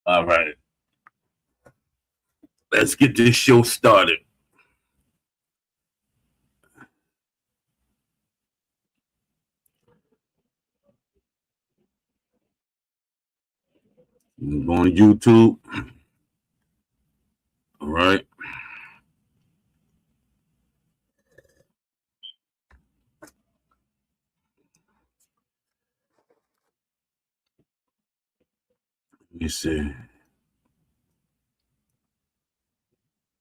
All right. Let's get this show started. Go on YouTube. All right. Let me see.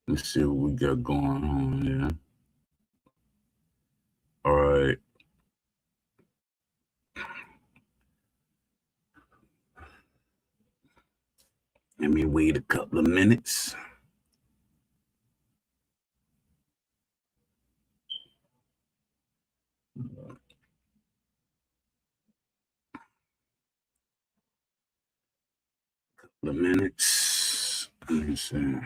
Let's see what we got going on here. All right. Let me wait a couple of minutes. Couple of minutes. Let me see.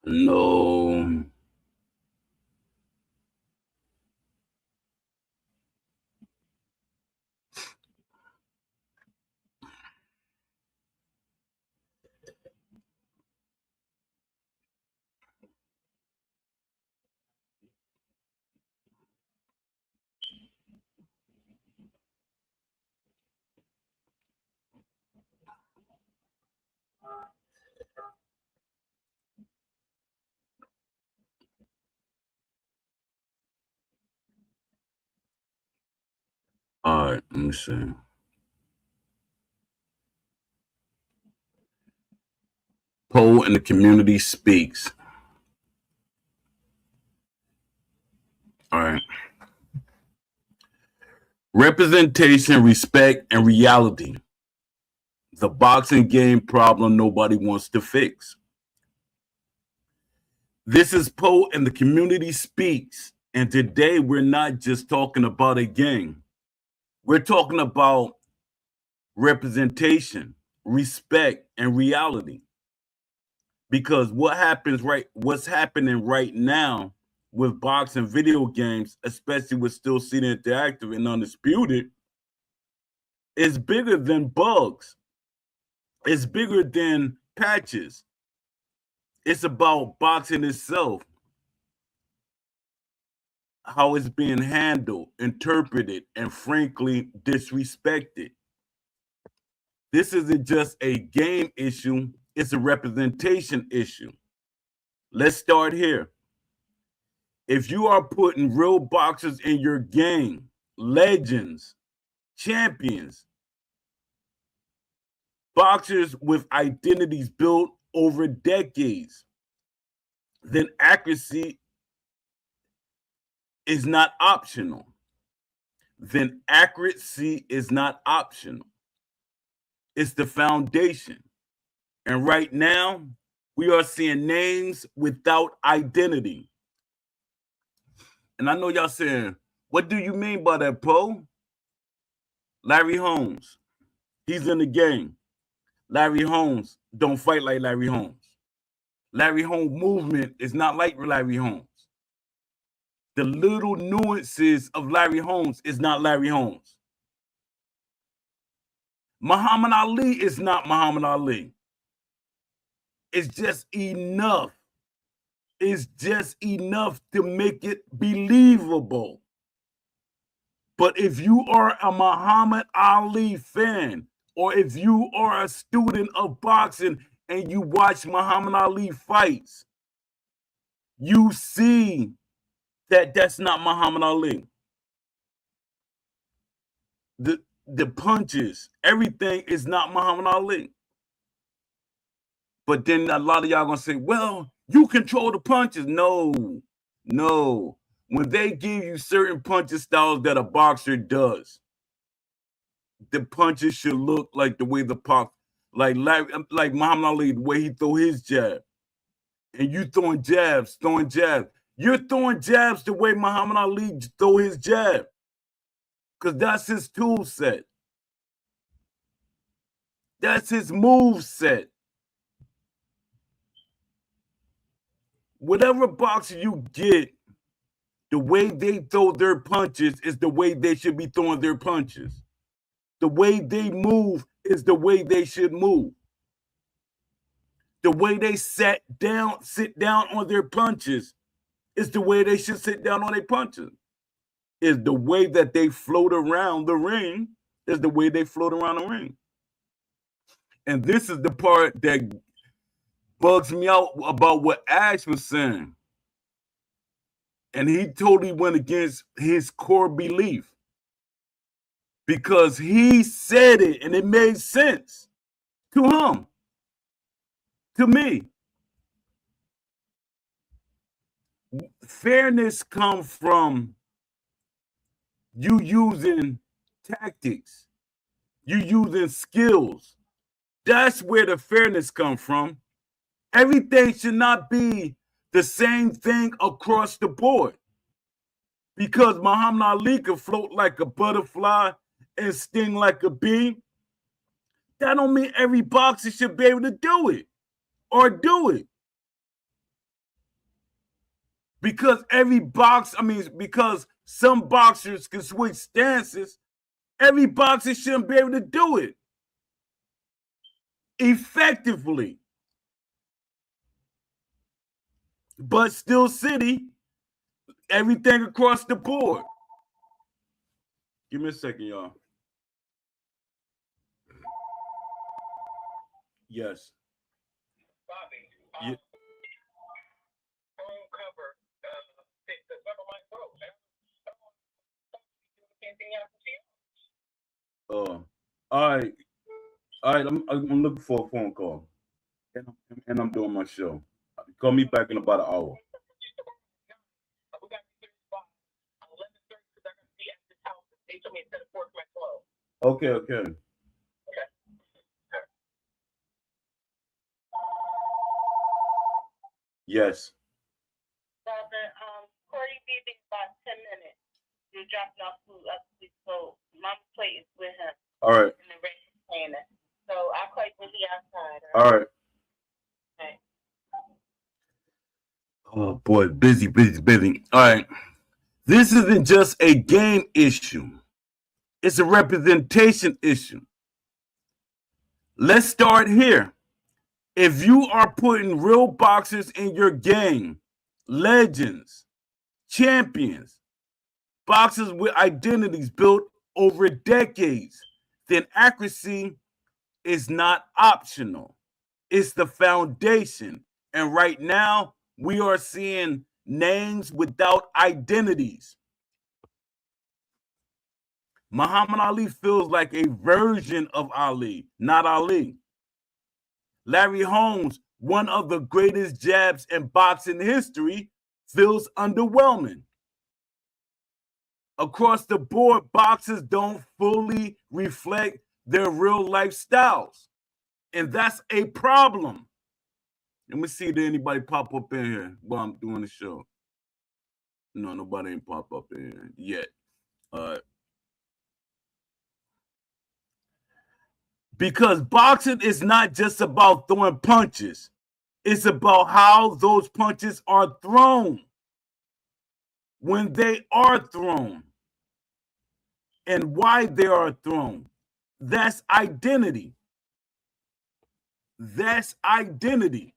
No. All right. Let me see. Poll in the community speaks. All right. Representation, respect, and reality. The boxing game problem nobody wants to fix. This is Poe and the community speaks. And today we're not just talking about a game. We're talking about representation, respect, and reality. Because what's happening right now with boxing video games, especially with Steel City Interactive and Undisputed, is bigger than bugs. It's bigger than patches. It's about boxing itself, how it's being handled, interpreted, and frankly disrespected. This isn't just a game issue, it's a representation issue. Let's start here. If you are putting real boxers in your game, legends, champions, boxers with identities built over decades, then accuracy is not optional. Then accuracy is not optional. It's the foundation. And right now, we are seeing names without identity. And I know y'all saying, what do you mean by that, Poe? Larry Holmes. He's in the game. Larry Holmes don't fight like Larry Holmes. Larry Holmes movement is not like Larry Holmes. The little nuances of Larry Holmes is not Larry Holmes. Muhammad Ali is not Muhammad Ali. It's just enough. It's just enough to make it believable. But if you are a Muhammad Ali fan, or if you are a student of boxing and you watch Muhammad Ali fights, you see that that's not Muhammad Ali. The punches, everything is not Muhammad Ali. But then a lot of y'all gonna say, well, you control the punches. No. When they give you certain punching styles that a boxer does, the punches should look like the way the pop, like Muhammad Ali, the way he throw his jab. And you throwing jabs. You're throwing jabs the way Muhammad Ali throw his jab. Because that's his tool set. That's his move set. Whatever boxer you get, the way they throw their punches is the way they should be throwing their punches. The way they move is the way they should move. The way they sit down on their punches is the way they should sit down on their punches. Is the way that they float around the ring is the way they float around the ring. And this is the part that bugs me out about what Ash was saying. And he totally went against his core belief because he said it and it made sense to him, to me. Fairness comes from you using tactics, you using skills. That's where the fairness comes from. Everything should not be the same thing across the board. Because Muhammad Ali can float like a butterfly and sting like a bee. That don't mean every boxer should be able to do it or do it. Because because some boxers can switch stances, every boxer shouldn't be able to do it effectively. But Steel City, everything across the board. Give me a second, y'all. Yes. Bobby, Yeah. phone cover, the cover my throat, man. All right. I'm looking for a phone call, and I'm doing my show. Call me back in about an hour. We got to get by 11:30 because I got to be at this house. They told me instead of 4 o'clock 12. Okay. Okay. Yes. Robert, Corey be there about 10 minutes. You're dropping off food up, so my plate is with him. All right. And the rest is paying it. So I'll call you when he outside. All right. Okay. Oh boy, busy. All right. This isn't just a game issue. It's a representation issue. Let's start here. If you are putting real boxers in your game, legends, champions, boxers with identities built over decades, then accuracy is not optional. It's the foundation. And right now, we are seeing names without identities. Muhammad Ali feels like a version of Ali, not Ali. Larry Holmes, one of the greatest jabs in boxing history, feels underwhelming. Across the board, boxers don't fully reflect their real lifestyles. And that's a problem. Let me see if anybody pop up in here while I'm doing the show. No, nobody ain't pop up in here yet. Because boxing is not just about throwing punches. It's about how those punches are thrown. When they are thrown. And why they are thrown. That's identity. That's identity.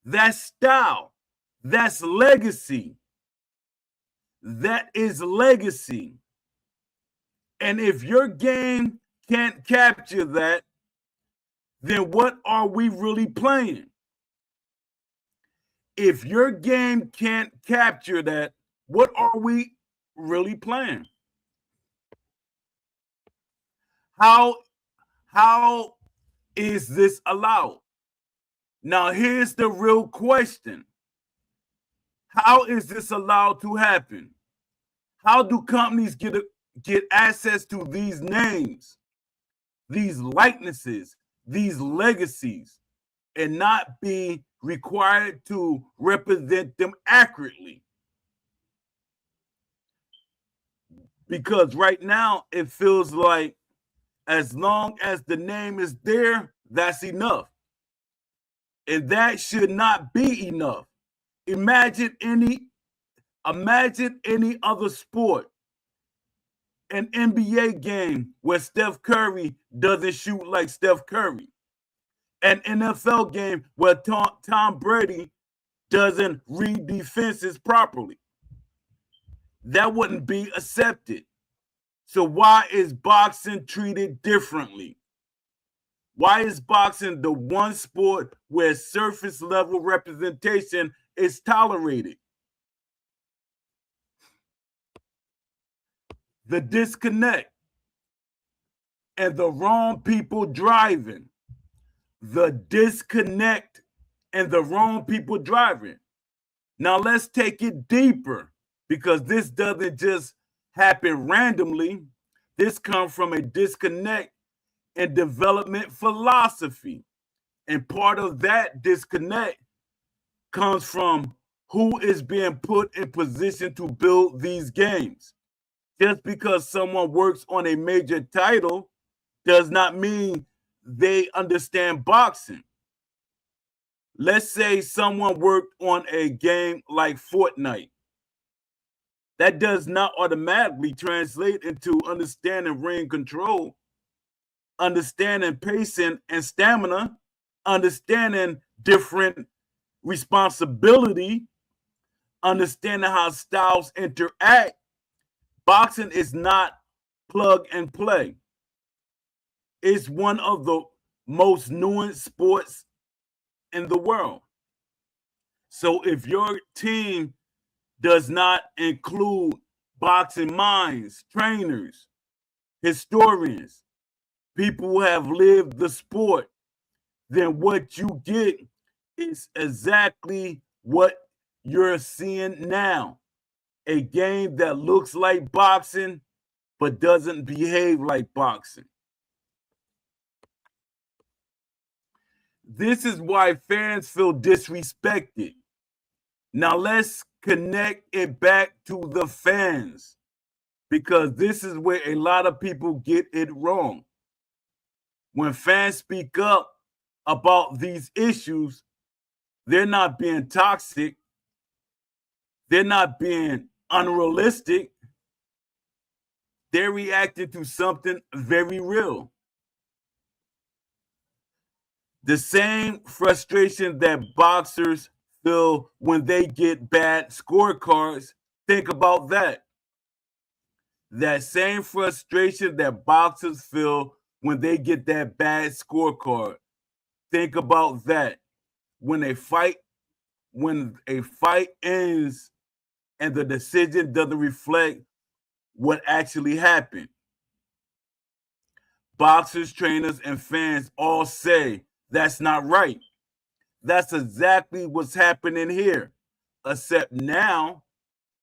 That's style. That's legacy. That is legacy. And if your game can't capture that, then what are we really playing? If your game can't capture that, what are we really playing? How is this allowed? Now, here's the real question. How is this allowed to happen? How do companies get access to these names, these likenesses, these legacies, and not be required to represent them accurately? Because right now it feels like as long as the name is there, that's enough. And that should not be enough. Imagine any other sport, an NBA game where Steph Curry doesn't shoot like Steph Curry, an NFL game where Tom Brady doesn't read defenses properly. That wouldn't be accepted. So why is boxing treated differently? Why is boxing the one sport where surface level representation is tolerated? The disconnect and the wrong people driving. The disconnect and the wrong people driving. Now let's take it deeper, because this doesn't just happen randomly. This comes from a disconnect in development philosophy. And part of that disconnect comes from who is being put in position to build these games. Just because someone works on a major title does not mean they understand boxing. Let's say someone worked on a game like Fortnite. That does not automatically translate into understanding ring control, understanding pacing and stamina, understanding different responsibility, understanding how styles interact. Boxing is not plug and play. It's one of the most nuanced sports in the world. So if your team does not include boxing minds, trainers, historians, people who have lived the sport, then what you get is exactly what you're seeing now. A game that looks like boxing but doesn't behave like boxing. This is why fans feel disrespected. Now let's connect it back to the fans, because this is where a lot of people get it wrong. When fans speak up about these issues, they're not being toxic. They're not being unrealistic. They're reacting to something very real. The same frustration that boxers feel when they get bad scorecards, think about that. That same frustration that boxers feel when they get that bad scorecard, think about that. When a fight ends and the decision doesn't reflect what actually happened. Boxers, trainers, and fans all say that's not right. That's exactly what's happening here. Except now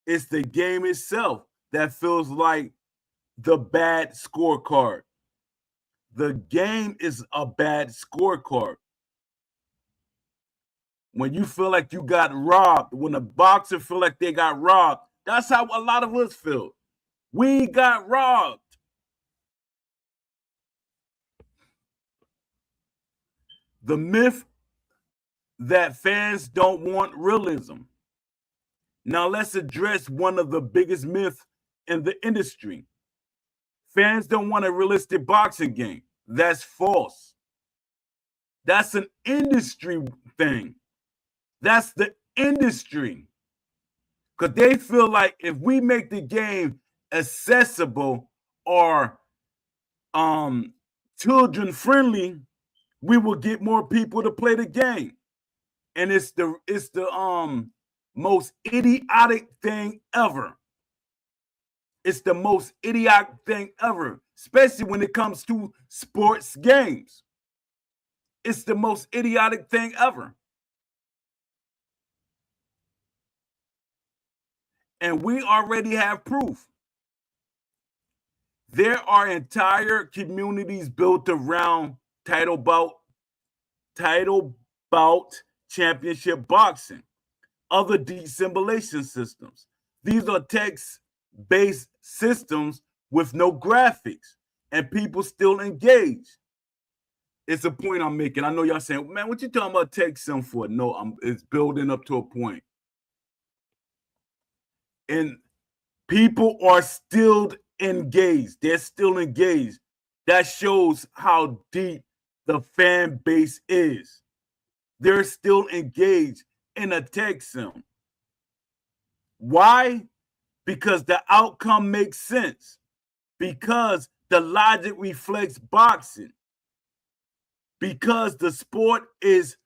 it's the game itself that feels like the bad scorecard. The game is a bad scorecard. When you feel like you got robbed, when a boxer feel like they got robbed, that's how a lot of us feel. We got robbed. The myth that fans don't want realism. Now let's address one of the biggest myths in the industry. Fans don't want a realistic boxing game. That's false. That's an industry thing. That's the industry. Because they feel like if we make the game accessible or children friendly, we will get more people to play the game. And it's the most idiotic thing ever. It's the most idiotic thing ever, especially when it comes to sports games. It's the most idiotic thing ever. And we already have proof. There are entire communities built around title bout championship boxing, other dissimulation systems. These are text-based systems with no graphics, and people still engage. It's a point I'm making. I know y'all saying, man, what you talking about text sim for? No, it's building up to a point. And people are still engaged. They're still engaged. That shows how deep the fan base is. They're still engaged in a text sim. Why? Because the outcome makes sense. Because the logic reflects boxing. Because the sport is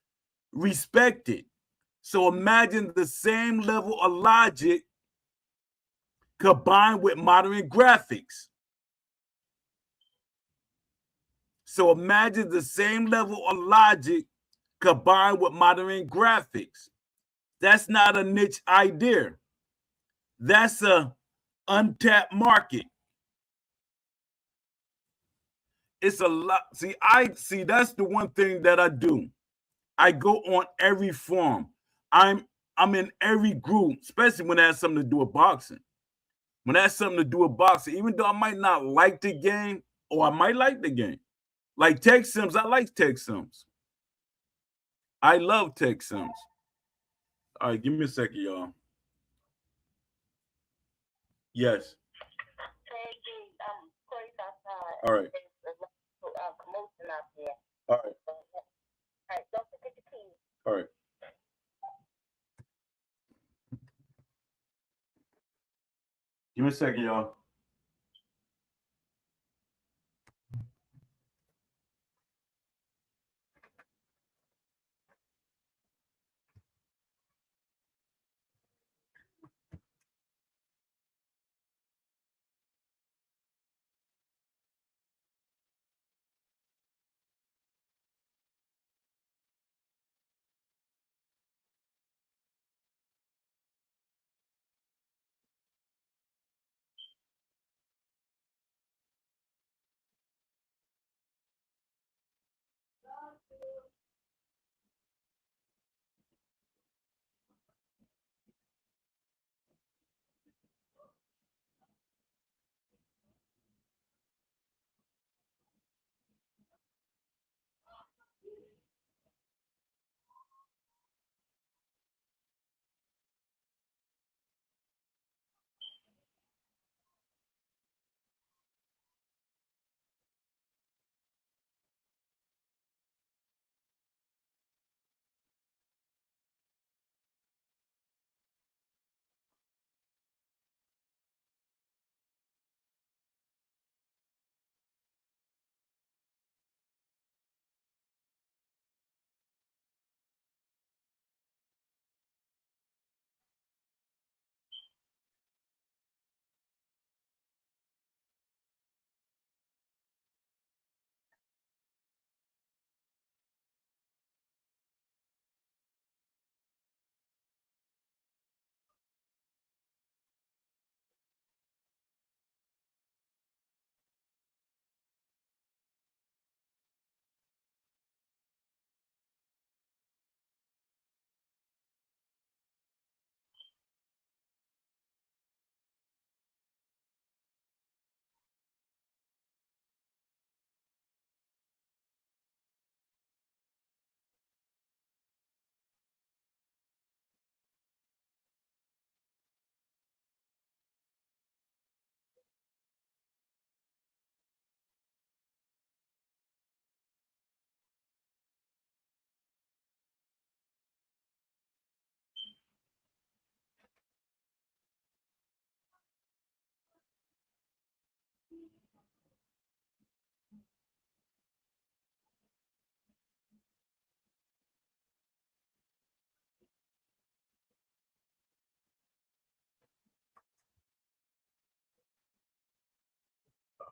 respected. So imagine the same level of logic combined with modern graphics. So imagine the same level of logic combined with modern graphics. That's not a niche idea. That's a untapped market. It's a lot. See, that's the one thing that I do. I go on every forum. I'm in every group, especially when it has something to do with boxing. When it has something to do with boxing, even though I might not like the game, or I might like the game. Like text sims, I like text sims. I love text sims. All right, give me a second, y'all. Yes. All right. Commotion out there. All right. All right, don't forget the keys. All right. Give me a second, y'all.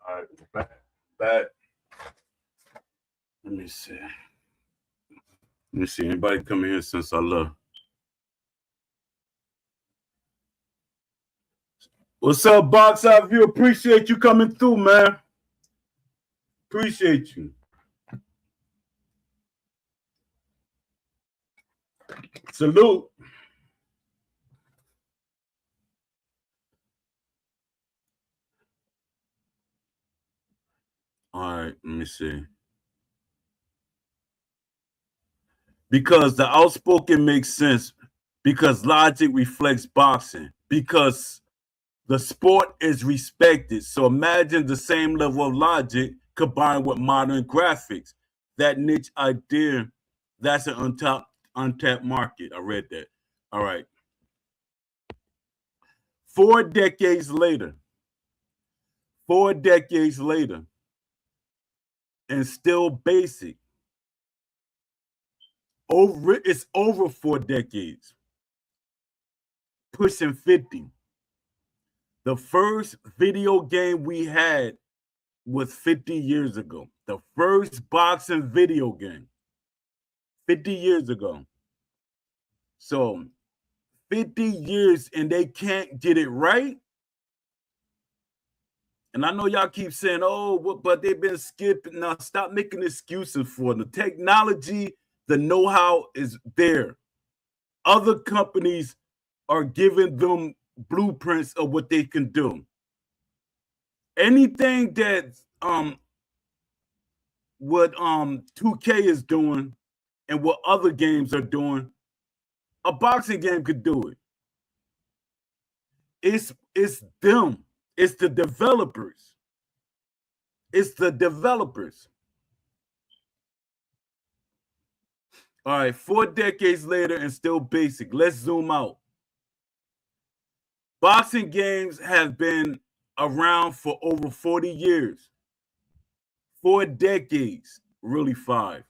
All right, back. Let me see. Anybody coming here since I left? What's up, Box Out View? Appreciate you coming through, man. Appreciate you. Salute. All right, let me see. Because the outspoken makes sense, because logic reflects boxing, because the sport is respected. So imagine the same level of logic combined with modern graphics. That niche idea, that's an untapped market. I read that. All right. 4 decades later, and still basic. It's over 4 decades, pushing 50. The first video game we had was 50 years ago. The first boxing video game, 50 years ago. So 50 years and they can't get it right. And I know y'all keep saying, oh, but they've been skipping. Now stop making excuses for it. The technology, the know-how is there. Other companies are giving them blueprints of what they can do. Anything that what 2K is doing and what other games are doing, a boxing game could do it. It's them. It's the developers. All right, 4 decades later and still basic. Let's zoom out. Boxing games have been around for over 40 years. 4 decades, really 5.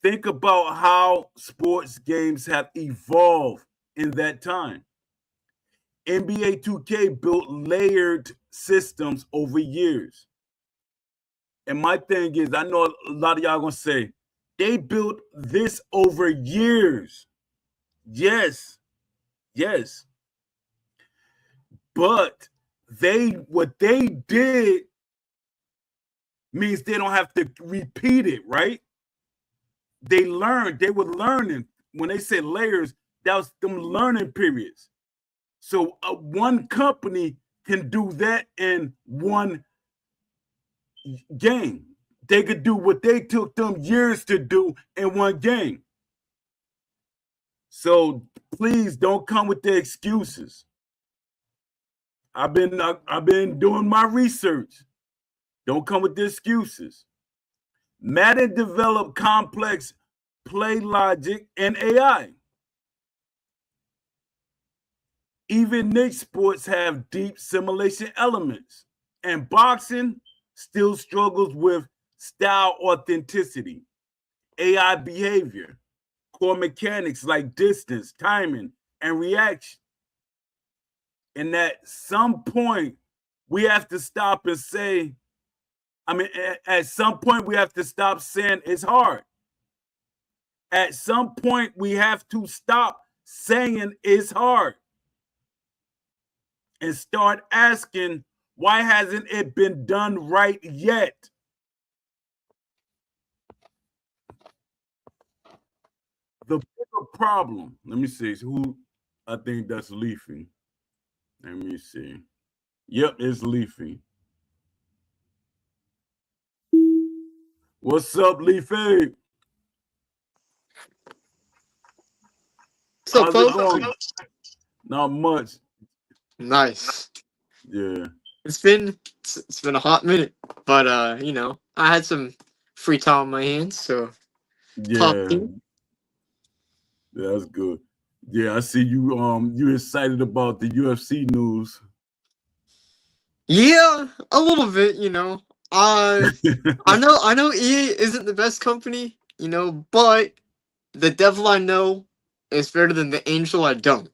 Think about how sports games have evolved in that time. NBA 2K built layered systems over years. And my thing is, I know a lot of y'all gonna say, they built this over years. Yes. But what they did means they don't have to repeat it, right? They were learning. When they said layers, that was them learning periods. So one company can do that in one game. They could do what they took them years to do in one game. So please don't come with the excuses. I've been doing my research. Don't come with the excuses. Madden developed complex play logic and AI. Even niche sports have deep simulation elements, and boxing still struggles with style authenticity, AI behavior, core mechanics like distance, timing, and reaction. And at some point, we have to stop and say, at some point, we have to stop saying it's hard. At some point, we have to stop saying it's hard and start asking, why hasn't it been done right yet? The bigger problem, let me see who I think that's Leafy. Let me see. Yep, it's Leafy. What's up, Leafy? What's up, How's it folks? going? Not much. Nice. Yeah. It's been a hot minute, but I had some free time on my hands, so Yeah, that's good. Yeah, I see you. You excited about the UFC news? Yeah, a little bit. I know EA isn't the best company, but the devil I know is better than the angel I don't.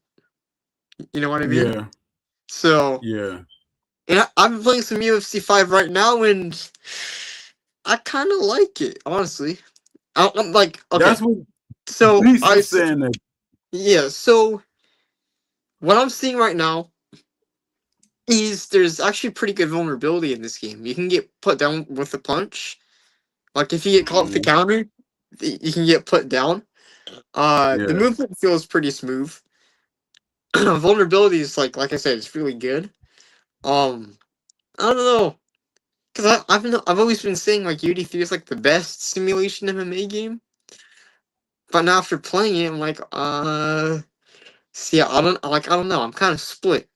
You know what I mean? Yeah. So Yeah. And I've been playing some UFC 5 right now, and I kind of like it, honestly. I'm like, okay, That's what so Beast was saying. That yeah, so what I'm seeing right now is there's actually pretty good vulnerability in this game. You can get put down with a punch. Like if you get caught with the counter, you can get put down. The yeah. movement feels pretty smooth. Vulnerability is like I said, it's really good. I don't know, cause I've always been saying like UD3 is like the best simulation MMA game, but now after playing it, I'm like, see, I don't know. I'm kind of split.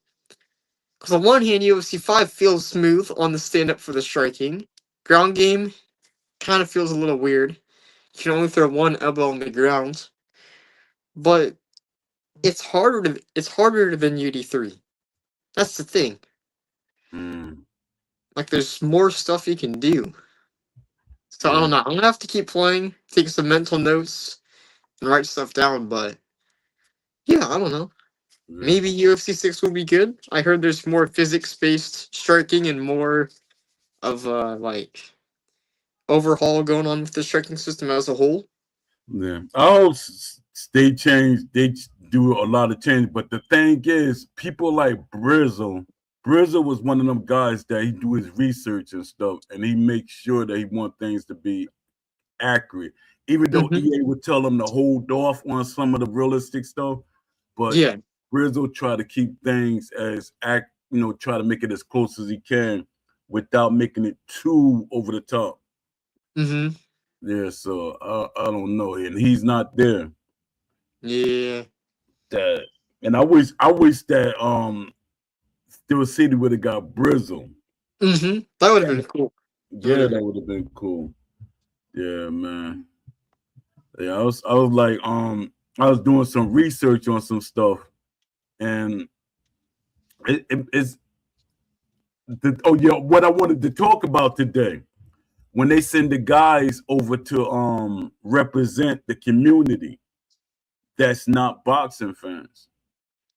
Cause on one hand, UFC 5 feels smooth on the stand up for the striking. Ground game kind of feels a little weird. You can only throw one elbow on the ground, but it's harder than UD3. That's the thing. Mm, Like there's more stuff you can do. So I yeah. don't know. I'm gonna have to keep playing, take some mental notes, and write stuff down. But yeah, I don't know. Yeah. Maybe UFC 6 will be good. I heard there's more physics based striking and more of like overhaul going on with the striking system as a whole. Yeah. I hope they change. They do a lot of change. But the thing is, people like Brizzle. Brizzle was one of them guys that he do his research and stuff, and he makes sure that he want things to be accurate. Even though Mhm. EA would tell him to hold off on some of the realistic stuff, but Yeah. Brizzle try to keep things as try to make it as close as he can without making it too over the top. Mhm. Yeah, so I don't know, and he's not there. Yeah. That and I wish that Steel City would have got Brizzle. Mhm. That would have been cool. Yeah, that would have been cool. Yeah, man. Yeah, I was like I was doing some research on some stuff, and it's what I wanted to talk about today. When they send the guys over to represent the community that's not boxing fans.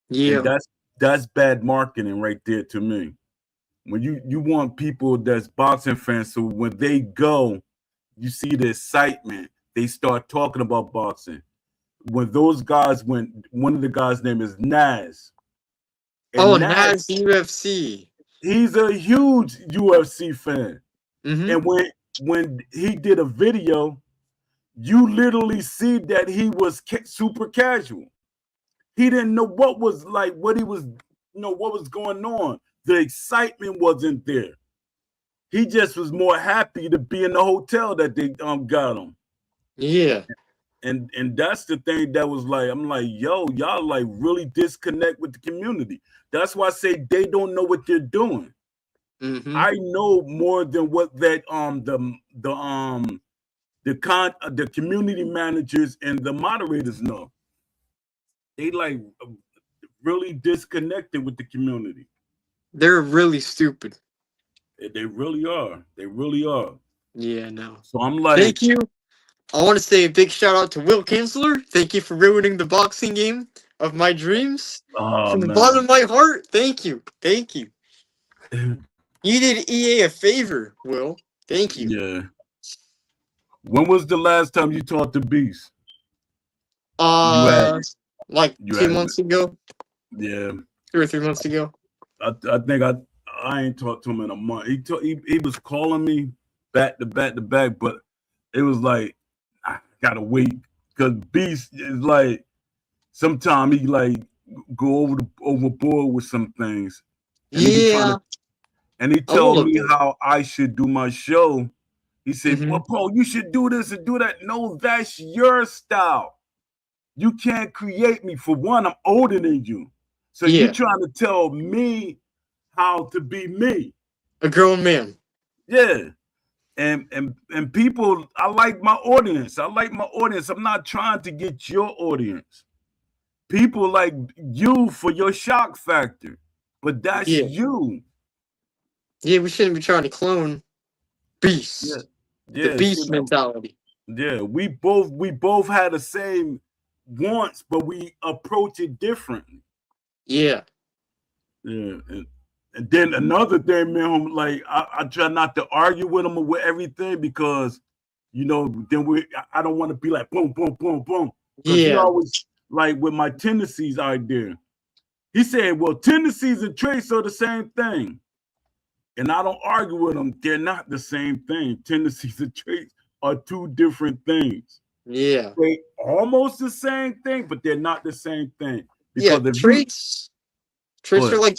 And Yeah. that's bad marketing right there to me. When you want people that's boxing fans, so when they go, you see the excitement. They start talking about boxing. When those guys went, one of the guys' name is Naz, Oh, and Naz Naz, UFC. he's a huge UFC fan. Mhm. And when he did a video, you literally see that he was super casual. He didn't know what was like, what he was, what was going on. The excitement wasn't there. He just was more happy to be in the hotel that they got him. Yeah. And that's the thing that was like, I'm like, yo, y'all like really disconnect with the community. That's why I say they don't know what they're doing. Mhm. I know more than what that the community managers and the moderators know. They like really disconnected with the community. They're really stupid. They really are. They really are. Yeah, no. So I'm like, Thank you. I want to say a big shout out to Will Kinsler. Thank you for ruining the boxing game of my dreams. oh From the bottom man. of my heart, thank you. Thank you. You did EA a favor, Will. Thank you. Yeah. When was the last time you talked to Beast? You had Like you 2 months ago, yeah. 2 or 3 months ago. I think I ain't talked to him in a month. He was calling me back to back, but it was like I gotta wait because Beast is like sometimes he like go overboard with some things, and he be trying Yeah, to and he a tell little me bit. how I should do my show. He said, Hmm. "Well, Paul, you should do this and do that." No, that's your style. You can't create me. For one, I'm older than you, so you Yeah, trying to tell me how to be me. a grown man. Yeah. And people, I like my audience. I like my audience. I'm not trying to get your audience. People like you for your shock factor, but that's Yeah, you. yeah. We shouldn't be trying to clone Yeah, Beast. The yeah. See, Beast mentality. yeah. We both had the same wants, but we approach it differently. Yeah, Yeah, And then another thing, man, like I try not to argue with him with everything because, then I don't want to be like boom, boom, boom, boom. Because he Yeah. always like with my tendencies idea. He said, well, tendencies and traits are the same thing. And I don't argue with him. They're not the same thing. Tendencies and traits are two different things. Yeah. They almost the same thing, but they're not the same thing. Yeah. Because Traits Go are ahead. like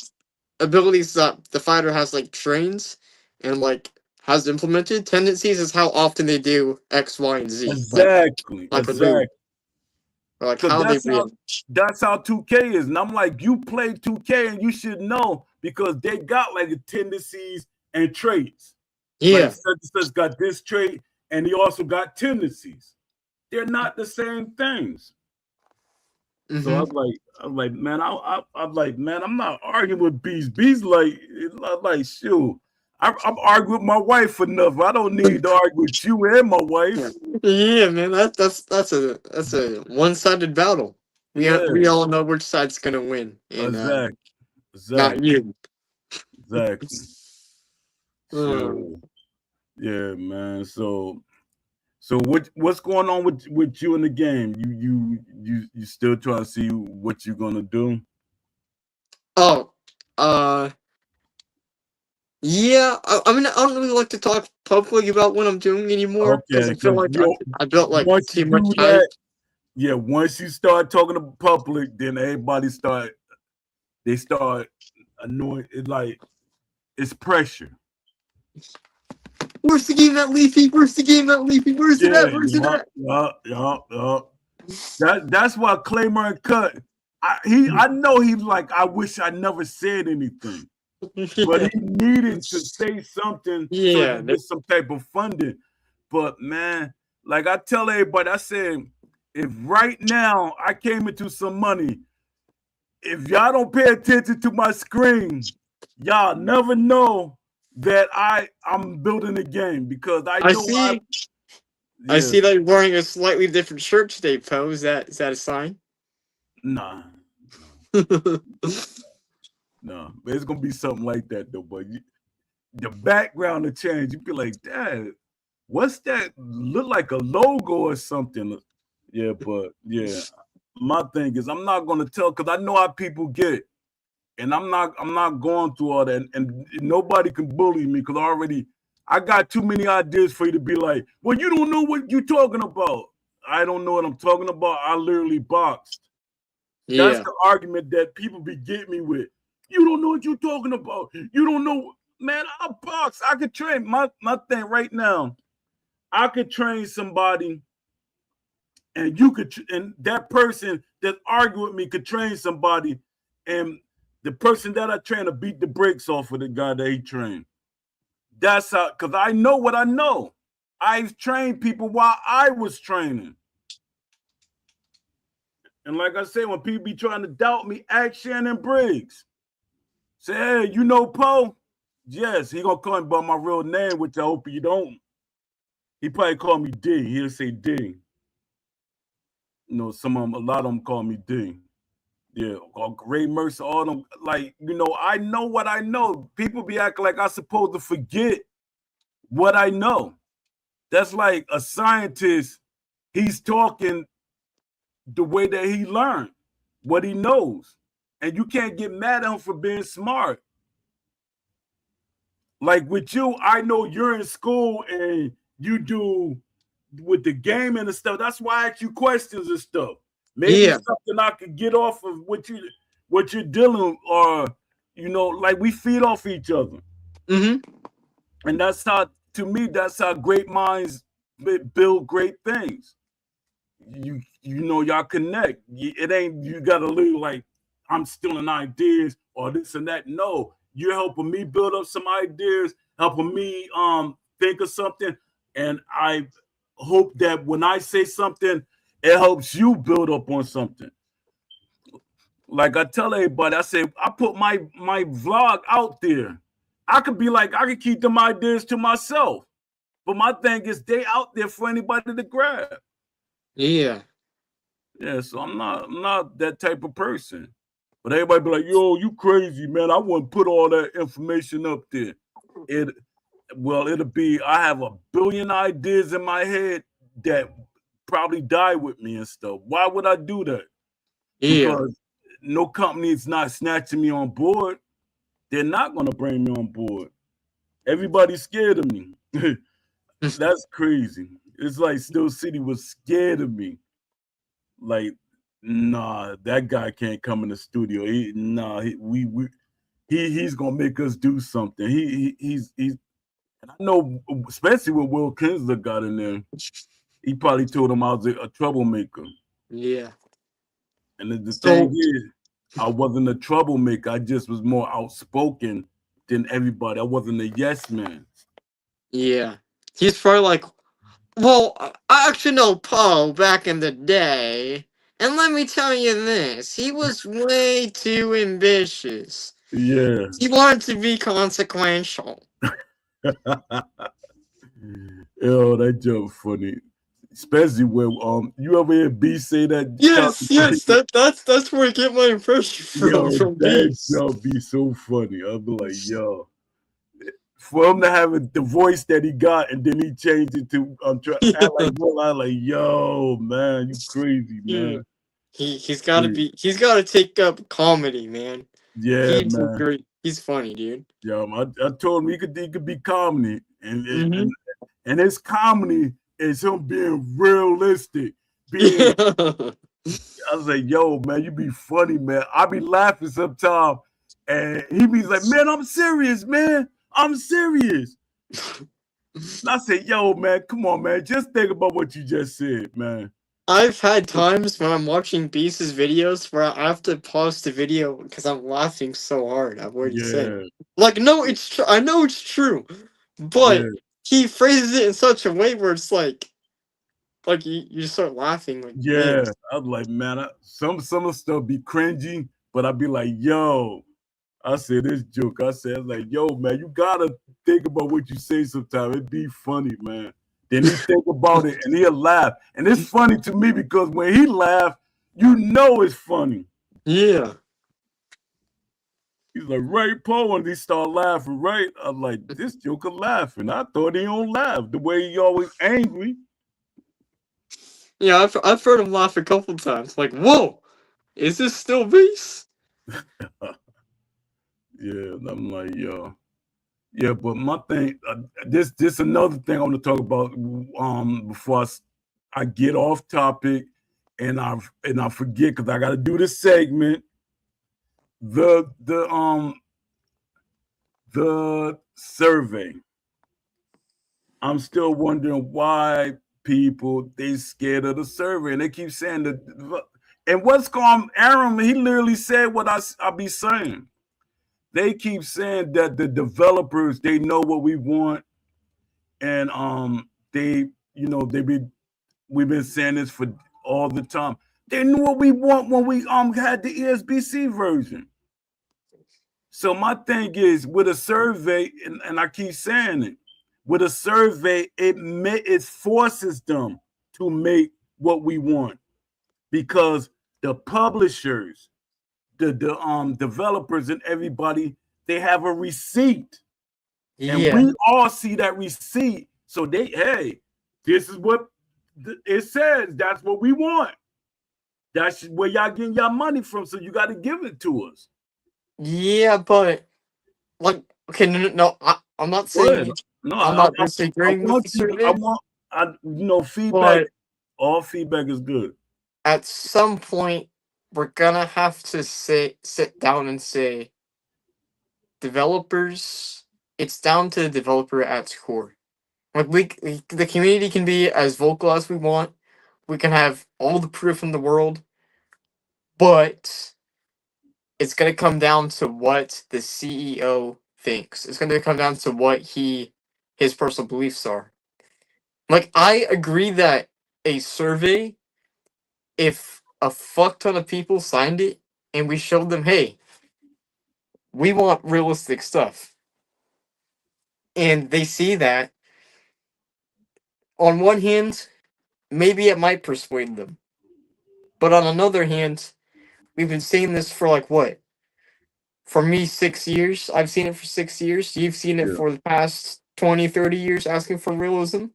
abilities that the fighter has like trains and like has implemented. Tendencies is how often they do X, Y, and Z. Exactly. Like a move. Exactly. Or like Because how they that's how 2K is. And I'm like, you play 2K and you should know because they got like the tendencies and traits. Yeah. Like such and such got this trait and he also got tendencies. They're not the same things. So I'm like, man, I'm like, man, I'm not arguing with Bees. Bees like shoot. I'm arguing with my wife enough. I don't need to argue with you and my wife. Yeah, man, that's a one-sided battle. We all know which side's gonna win, and Exactly. not you. Exactly. Um, So yeah, man. So what's going on with you in the game? You still trying to see what you're gonna do? Oh, yeah. I mean, I don't really like to talk publicly about what I'm doing anymore because Okay, I feel like I built like once you too much do hype. that, yeah, once you start talking to the public, then everybody start annoying. It's pressure. Where's the game at, Leafy? Where's the game at, Leafy? Where's it at? Where's it at? That's why Claymore and Cut. I know he's like, I wish I never said anything. But he needed to say something so Yeah, to get some type of funding. But man, like I tell everybody, I said, if right now I came into some money, if y'all don't pay attention to my screen, y'all never know that I'm building a game because I know I see that you're wearing a slightly different shirt today, Poe. Is that a sign? Nah. No, but it's gonna be something like that though. But the background will change. You be like, Dad, what's that? Look like a logo or something. Yeah, but yeah, my thing is I'm not gonna tell because I know how people get, and I'm not going through all that, and nobody can bully me because I got too many ideas for you to be like, well, you don't know what you're talking about. I don't know what I'm talking about. I literally boxed. Yeah. That's the argument that people be getting me with. You don't know what you're talking about. You don't know, man. I box. I could train my thing right now. I could train somebody, and and that person that argued with me could train somebody, and the person that I train to beat the brakes off of the guy that he trained. That's how, because I know what I know. I've trained people while I was training. And like I said, when people be trying to doubt me, ask Shannon Briggs. Say, hey, you know Poe? Yes, he gonna call me by my real name, which I hope you don't. He probably call me D. He'll say D. You know, a lot of them call me D. Yeah, Ray Mercer, all them. Like, I know what I know. People be acting like I'm supposed to forget what I know. That's like a scientist. He's talking the way that he learned, what he knows. And you can't get mad at him for being smart. Like with you, I know you're in school and you do with the game and stuff. That's why I ask you questions and stuff. Maybe something I could get off of what you're dealing, or like we feed off each other. Mm-hmm. And that's how, to me, that's how great minds build great things. Y'all connect. It ain't you gotta live like I'm stealing ideas or this and that. No, you're helping me build up some ideas, helping me think of something, and I hope that when I say something, it helps you build up on something. Like I tell everybody, I say I put my vlog out there. I could be like, I could keep them ideas to myself, but my thing is they out there for anybody to grab. Yeah. Yeah, so I'm not that type of person. But everybody be like, yo, you crazy, man. I wouldn't put all that information up there. It'll be, I have a billion ideas in my head that probably die with me and stuff. Why would I do that? Yeah. Because no company is not snatching me on board. They're not going to bring me on board. Everybody's scared of me. That's crazy. It's like Steel City was scared of me. Like, nah, that guy can't come in the studio. He's gonna make us do something. He's and I know, especially when Will Kinsler got in there, he probably told him I was a troublemaker. Yeah. And the So- thing is, I wasn't a troublemaker. I just was more outspoken than everybody. I wasn't a yes man. Yeah. He's probably like, well, I actually know Poe back in the day, and let me tell you this, he was way too ambitious. Yeah. He wanted to be consequential. Yo, that joke funny. Especially when you ever hear B say that? Yes, that's where I get my impression Yo, from that Beast. joke be so funny. I'll be like, yo. For him to have the voice that he got and then he changed it to act like Will, I like, yo, man, you crazy, man. He's gotta take up comedy, man. Yeah, man. He's funny, dude. Yo, I told him he could be comedy. Mhm. And his comedy is him being realistic. Being I was like, yo, man, you be funny, man. I be laughing sometimes. And he be like, man, I'm serious, man. I'm serious. And I said, yo, man, come on, man. Just think about what you just said, man. I've had times when I'm watching Beast's videos where I have to pause the video because I'm laughing so hard at what he's saying. Like, no, it's true. I know it's true, but he phrases it in such a way where it's like you start laughing. Like, yeah, I was like, man, some of the stuff be cringy, but I'd be like, yo, I said this joke. I said, like, yo, man, you gotta think about what you say sometimes. It'd be funny, man. Then he think about it and he'll laugh. And it's funny to me because when he laugh, you know it's funny. Yeah. He's like, right, Paul, and he start laughing, right? I'm like, this joker laughing. I thought he don't laugh the way he always angry. Yeah, I've heard him laugh a couple times. Like, whoa, is this still Beast? Yeah, I'm like, yo. Yeah, but my thing, this another thing I want to talk about before I get off topic and I forget because I got to do this segment. The survey. I'm still wondering why people they scared of the survey and they keep saying that. And what's going Aaron? He literally said what I be saying. They keep saying that the developers they know what we want, and we've been saying this for all the time. They knew what we want when we had the ESBC version. So my thing is with a survey, and I keep saying it, with a survey, it forces them to make what we want because the publishers, the developers and everybody, they have a receipt. And we all see that receipt. So hey, this is what it says. That's what we want. That's where y'all getting your money from. So you got to give it to us. Yeah, but like, okay, no, I'm not saying. No, I'm not disagreeing with the survey. Feedback. All feedback is good. At some point, we're gonna have to sit down and say, developers. It's down to the developer at its core. Like the community can be as vocal as we want. We can have all the proof in the world, but it's gonna come down to what the CEO thinks. It's gonna come down to what his personal beliefs are. Like, I agree that a survey, if a fuck ton of people signed it and we showed them, hey, we want realistic stuff, and they see that, on one hand, maybe it might persuade them. But on another hand, we've been saying this for like what? For me, 6 years. I've seen it for 6 years. You've seen it Yeah. for the past 20, 30 years asking for realism.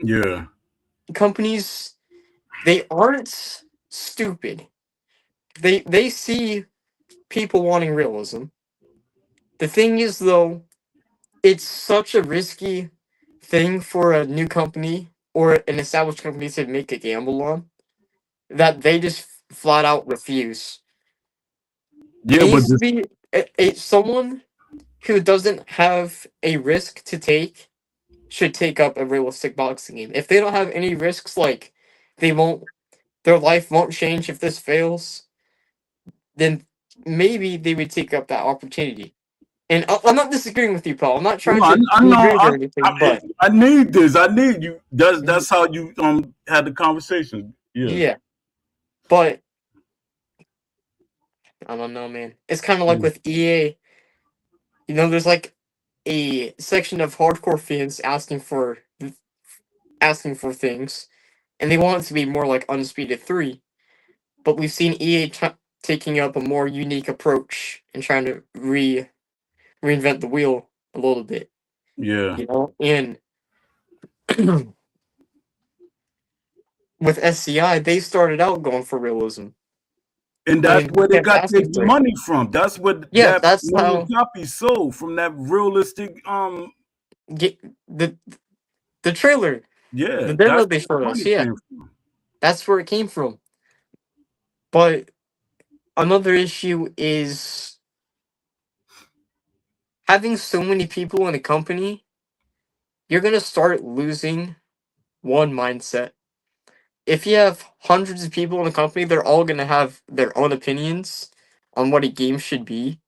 Yeah. Companies, they aren't stupid. They see people wanting realism. The thing is though, it's such a risky thing for a new company or an established company to make a gamble on that they just flat out refuse. It Yeah, but needs to be someone who doesn't have a risk to take should take up a realistic boxing game. If they don't have any risks, like they won't, their life won't change if this fails, then maybe they would take up that opportunity. And I'm not disagreeing with you, Paul. I'm not trying no, to I be know. rude or anything, but I need this. I need you. That's how you had the conversation. Yeah. yeah, but I don't know, man. It's kind of like with EA. You know, there's like a section of hardcore fans asking for things, and they want it to be more like Undisputed 3. But we've seen EA taking up a more unique approach and trying to reinvent the wheel a little bit. Yeah. You know, and with SCI, they started out going for realism. And that's And where they kept got their asking for it. money from. That's what Yeah, that that's million how copies sold from that realistic get the trailer, yeah, the that's demo they where showed the us. money Yeah, came from. that's where it came from. But another issue is having so many people in a company. You're gonna start losing one mindset. If you have hundreds of people in a company, they're all gonna have their own opinions on what a game should be,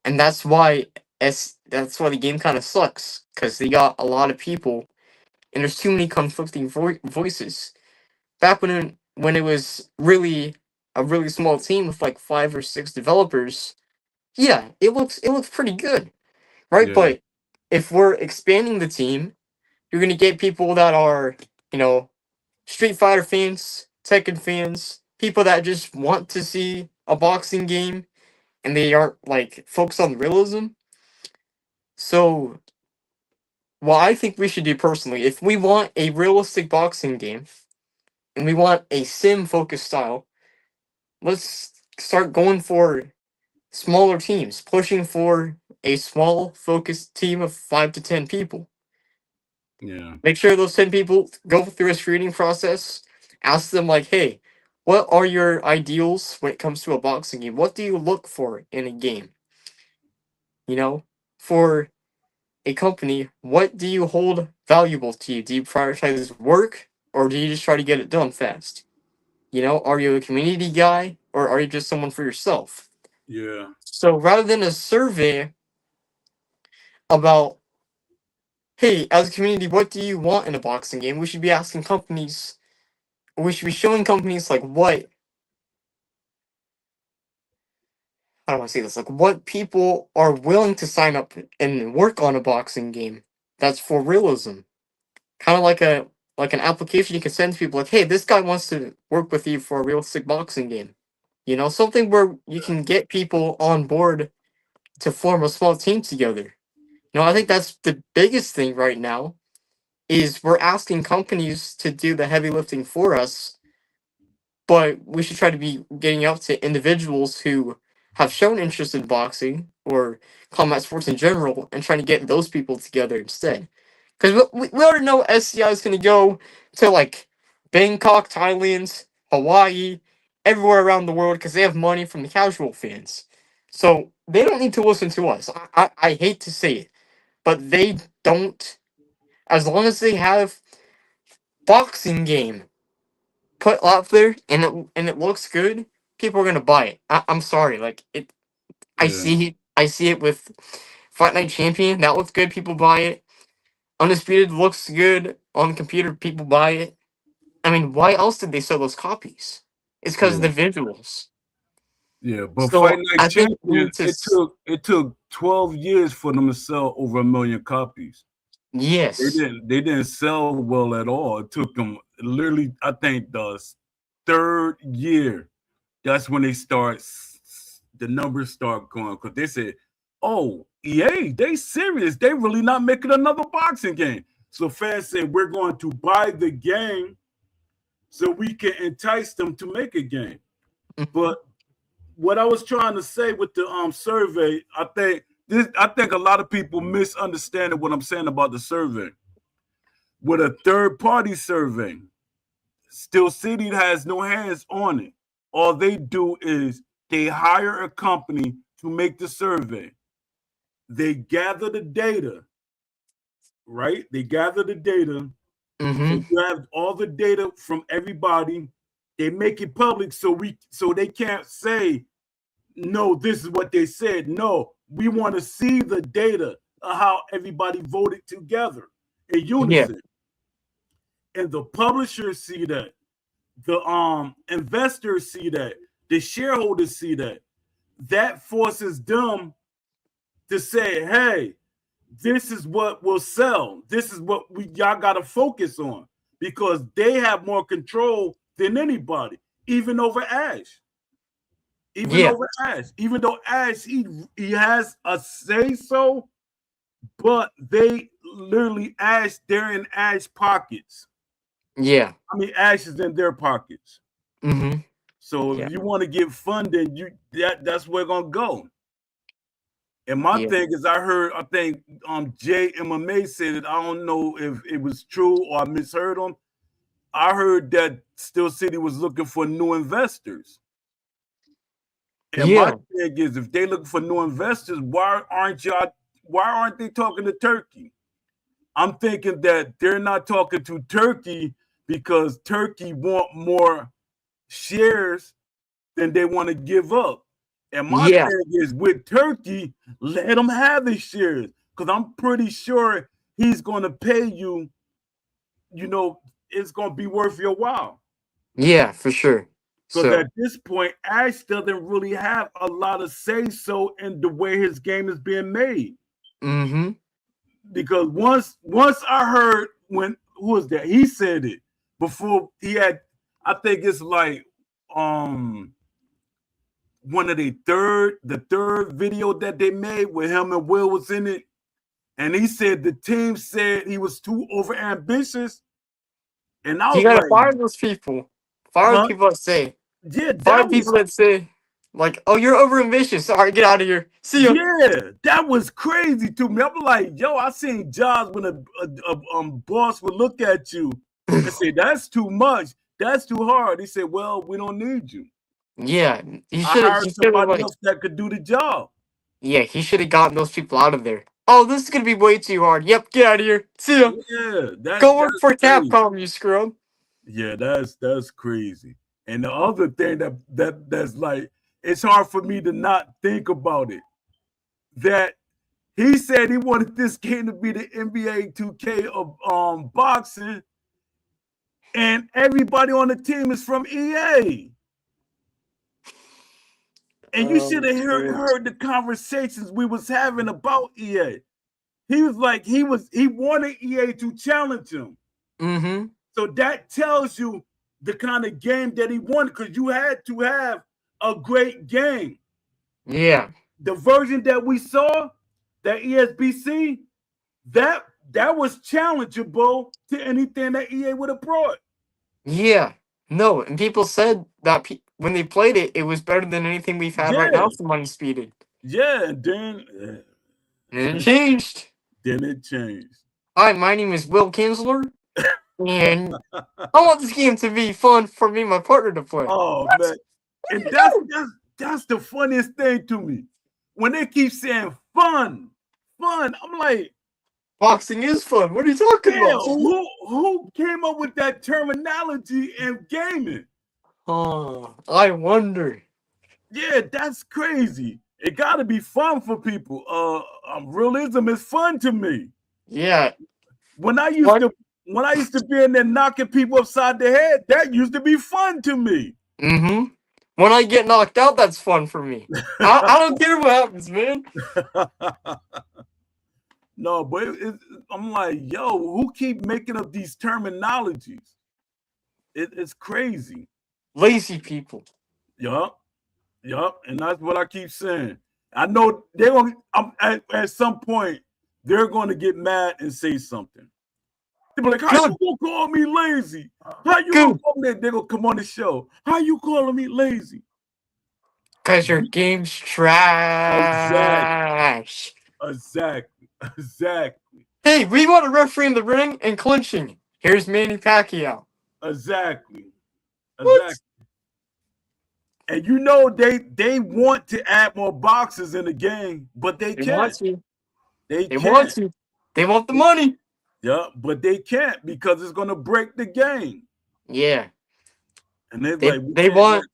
and that's why the game kind of sucks because they got a lot of people and there's too many conflicting voices. Back when it was really a really small team with like 5 or 6 developers, yeah, it looks pretty good, right? Yeah. But if we're expanding the team, you're gonna get people that are, you know, Street Fighter fans, Tekken fans, people that just want to see a boxing game and they aren't like focused on realism. So, what I think we should do personally, if we want a realistic boxing game and we want a sim focused style, let's start going for smaller teams, pushing for a small focused team of 5 to 10 people. Yeah. Make sure those 10 people go through a screening process. Ask them, like, hey, what are your ideals when it comes to a boxing game? What do you look for in a game? You know, for a company, what do you hold valuable to you? Do you prioritize work or do you just try to get it done fast? You know, are you a community guy or are you just someone for yourself? Yeah. So rather than a survey about, hey, as a community, what do you want in a boxing game? We should be asking companies, we should be showing companies like what, how do I say this? Like what people are willing to sign up and work on a boxing game that's for realism. Kind of like an application you can send to people like, hey, this guy wants to work with you for a realistic boxing game. You know, something where you can get people on board to form a small team together. You know, I think that's the biggest thing right now is we're asking companies to do the heavy lifting for us, but we should try to be getting out to individuals who have shown interest in boxing or combat sports in general and trying to get those people together instead. Because we already know SCI is going to go to like Bangkok, Thailand, Hawaii, everywhere around the world because they have money from the casual fans. So they don't need to listen to us. I hate to say it, but they don't. As long as they have boxing game put out there and it looks good, people are gonna buy it. I'm sorry, like it. Yeah. I see it with Fight Night Champion. That looks good. People buy it. Undisputed looks good on the computer. People buy it. I mean, why else did they sell those copies? It's because of Yeah. the visuals. Yeah. But Fight So Night I think we Champion, need to. it took 12 years for them to sell over 1 million copies. Yes. They didn't sell well at all. It took them literally, I think, the third year that's when they start, the numbers start going, because they said, oh, EA, they serious. They really not making another boxing game. So fans said, we're going to buy the game so we can entice them to make a game. But what I was trying to say with the survey, I think a lot of people misunderstand what I'm saying about the survey. With a third-party survey, Steel City has no hands on it. All they do is they hire a company to make the survey. They gather the data, right? They gather the data. So you have all the data from everybody. They make it public so they can't say, no, this is what they said. No, we want to see the data of how everybody voted together in unison. And the publishers see that. The investors see that. The shareholders see that. That forces them to say, hey, this is what will sell. This is what y'all got to focus on, because they have more control than anybody, even over Ash. Over Ash. Even though Ash, he has a say-so, but they literally they're in Ash pockets. Yeah. I mean, Ash is in their pockets. So if you want to get funded, that's where it's gonna go. And my thing is, I think Jay MMA said it. I don't know if it was true or I misheard him. I heard that Steel City was looking for new investors. And my thing is, if they looking for new investors, why aren't they talking to Turkey? I'm thinking that they're not talking to Turkey because Turkey want more shares than they want to give up. And my thing is, with Turkey, let him have his shares, because I'm pretty sure he's going to pay you, it's going to be worth your while. Yeah, for sure. Because at this point, Ash doesn't really have a lot of say-so in the way his game is being made. Because once I heard who was that? He said it before he had, I think it's like one of the third video that they made with him and Will was in it. And he said the team said he was too overambitious. And I was you gotta fire those people. Fire people that say. Yeah, fire people that say, like, oh, you're overambitious. All right, get out of here. See ya. Yeah, that was crazy to me. I'm like, yo, I seen jobs when a boss would look at you and say, that's too much. That's too hard. He said, well, we don't need you. Yeah, I hired somebody else that could do the job. Yeah, he should have gotten those people out of there. Oh, this is gonna be way too hard. Yep, get out of here. See ya. Yeah, go work for Capcom, you scrub. Yeah, that's crazy. And the other thing that's like, it's hard for me to not think about it. That he said he wanted this game to be the NBA 2K of boxing, and everybody on the team is from EA. And you should have heard the conversations we was having about EA. He was like, he wanted EA to challenge him. So that tells you the kind of game that he wanted, because you had to have a great game. Yeah. The version that we saw, that ESBC, that was challengeable to anything that EA would have brought. Yeah. No, and people said that when they played it, it was better than anything we've had right now from Unspeeded. Yeah, and then it changed. Then it changed. Hi, my name is Will Kinsler, and I want this game to be fun for me and my partner to play. Oh, man. And that's the funniest thing to me. When they keep saying fun, I'm like, boxing is fun. What are you talking about? Who came up with that terminology in gaming? Oh, I wonder. Yeah, that's crazy. It got to be fun for people. Realism is fun to me. Yeah. When I used to be in there knocking people upside the head, that used to be fun to me. When I get knocked out, that's fun for me. I don't care what happens, man. No, but I'm like, yo, who keep making up these terminologies? It's crazy. Lazy people. Yup. Yup. And that's what I keep saying. I know they're going to, at some point, they're going to get mad and say something. They'll be like, how Good. you going to call me lazy? How you Good. going to call me? They're going to come on the show. How you calling me lazy? Because your game's trash. Exactly. Exactly. Hey, we want a referee in the ring and clinching. Here's Manny Pacquiao. Exactly. What? Exactly. And you know they want to add more boxes in the game, but they They can't. want to. They They can't. want to. They want the money. Yeah, but they can't because it's going to break the game. Yeah. And they're They, like, we they can't want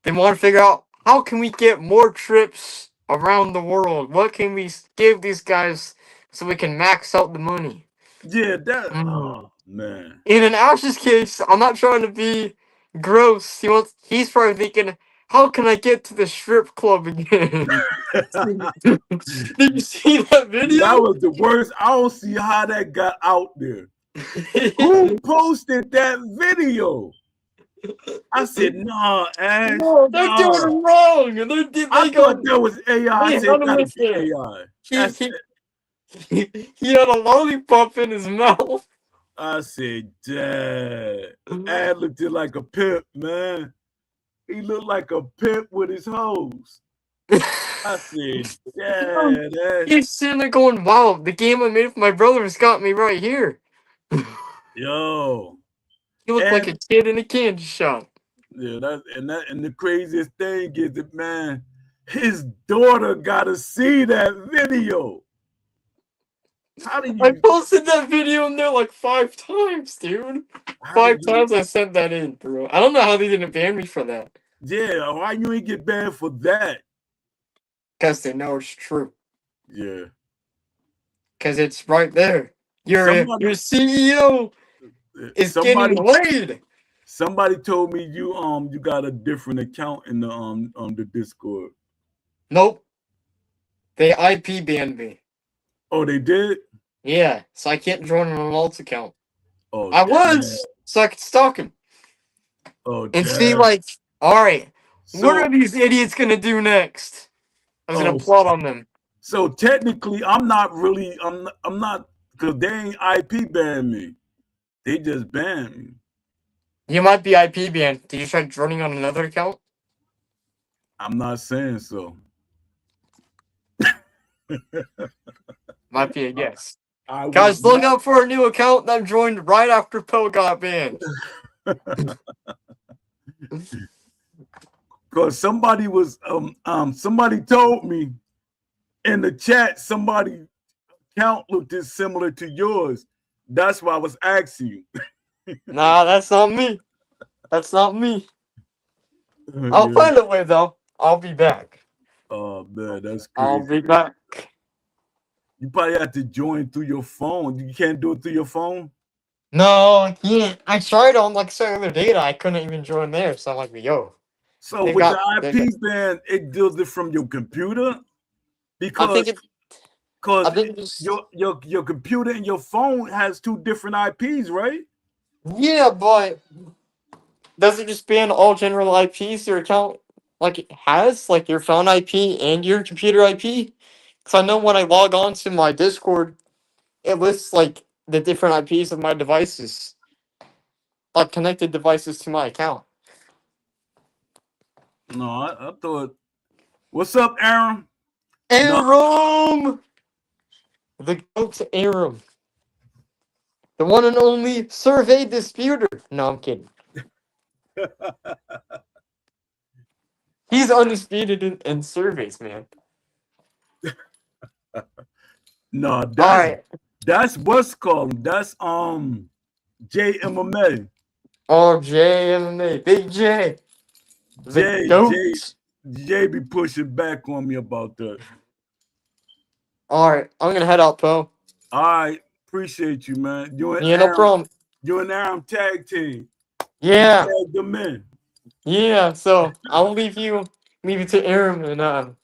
they want to figure out how can we get more trips around the world? What can we give these guys so we can max out the money? yeah, that. Mm. Oh man. In an Ash's case, I'm not trying to be gross. He's probably thinking, how can I get to the strip club again? Did you see that video? That was the worst. I don't see how that got out there. Who posted that video? I said, nah, Ash. No, they're nah. doing it wrong. I thought that was AI. I Wait, said, hold on gotta a be second. AI. That's it. He had a lollipop in his mouth. I said, Dad. Ad looked like a pimp, man. He looked like a pimp with his hose. I said, Dad. He's sitting there going, wow, the game I made with my brothers got me right here. Yo. He looked like a And- kid in a candy shop. Yeah, and the craziest thing is that, man, his daughter got to see that video. How do I you? posted that video in there like 5 times, dude. how 5 do you- times I sent that in, bro. I don't know how they didn't ban me for that. Yeah, why you ain't get banned for that? Because they know it's true. Yeah. Because it's right there. Your CEO is somebody getting laid. somebody told me you got a different account in the Discord. Nope. They IP banned me. Oh, they did? Yeah, so I can't join on an alt account. Oh, I damn. was, so I could stalk him. Oh, And see, damn. like, alright, So- what are these idiots gonna do next? I was gonna plot on them. So technically, I'm not because they ain't IP banned me. They just banned me. You might be IP banned. Did you try joining on another account? I'm not saying so. Might be a guess. I Guys, was look out for a new account that joined right after Poe got banned. Because somebody told me in the chat somebody account looked as similar to yours. That's why I was asking you. Nah, that's not me. That's not me. I'll Yeah. find a way though. I'll be back. Oh man, that's I'll crazy. be back. You probably have to join through your phone. You can't do it through your phone? No, I can't. I tried on like cellular data. I couldn't even join there. So I'm like, yo. So They've with got- the IP ban, it does it from your computer? I Because think because it's your computer and your phone has 2 different IPs, right? yeah, but does it just ban all general IPs your account like it has, like your phone IP and your computer IP? Because I know when I log on to my Discord, it lists like the different IPs of my devices, like connected devices to my account. No, I thought. What's up, Aaron? Aram, the goat Aram, the one and only survey disputer. No, I'm kidding. He's undisputed in surveys, man. No, Alright. that's what's called. That's JMMA. Oh, JMMA. Big J. The goat. Jay be pushing back on me about that. Alright, I'm gonna head out, Poe. All right, appreciate you, man. You and Yeah, no Aaron, problem. you and Aaron tag team. Yeah. Tag them in. Yeah, so I'll leave you to Aram and All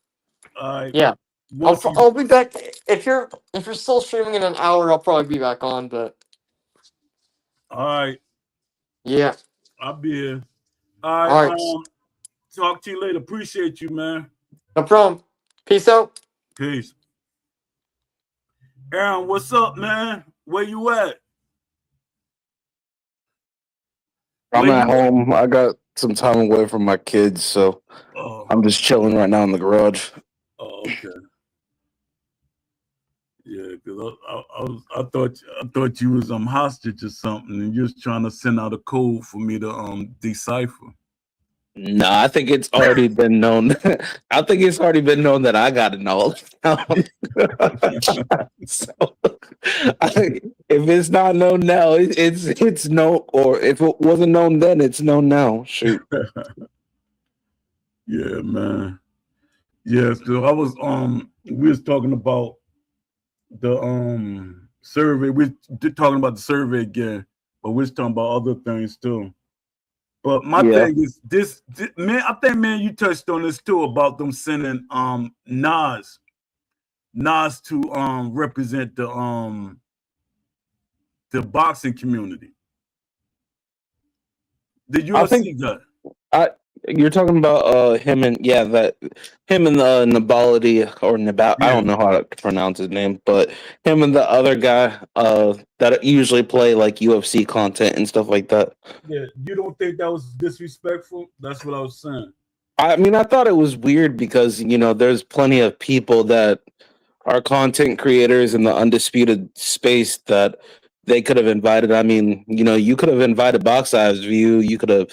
right. yeah. Once you- I'll be back if you're still streaming in an hour. I'll probably be back on, but all right, yeah. I'll be here. All All right. right, Talk to you later. Appreciate you, man. no problem. Peace out. Peace. Aaron, what's up, man? Where you at? I'm Where at you at? home. I got some time away from my kids, so Oh, I'm just chilling right now in the garage. okay. Yeah, because I thought you was hostage or something, and you was trying to send out a code for me to decipher. No, I think it's already been known. I think it's already been known that I got it all. So, if it's not known now, it's known. Or if it wasn't known then, it's known now. Shoot. Yeah, man. Yeah, so I was we was talking about the survey. We're talking about the survey again, but we're talking about other things too. But my Yeah. thing is this, man. I think, man, you touched on this too about them sending Nas to represent the boxing community. The I UFC think guy. you're talking about him and Nabality or Nabal. I don't know how to pronounce his name, but him and the other guy that usually play like UFC content and stuff like that. Yeah, you don't think that was disrespectful? That's what I was saying. I mean, I thought it was weird because there's plenty of people that are content creators in the undisputed space that they could have invited. I mean, you could have invited Box Eyes View, you could have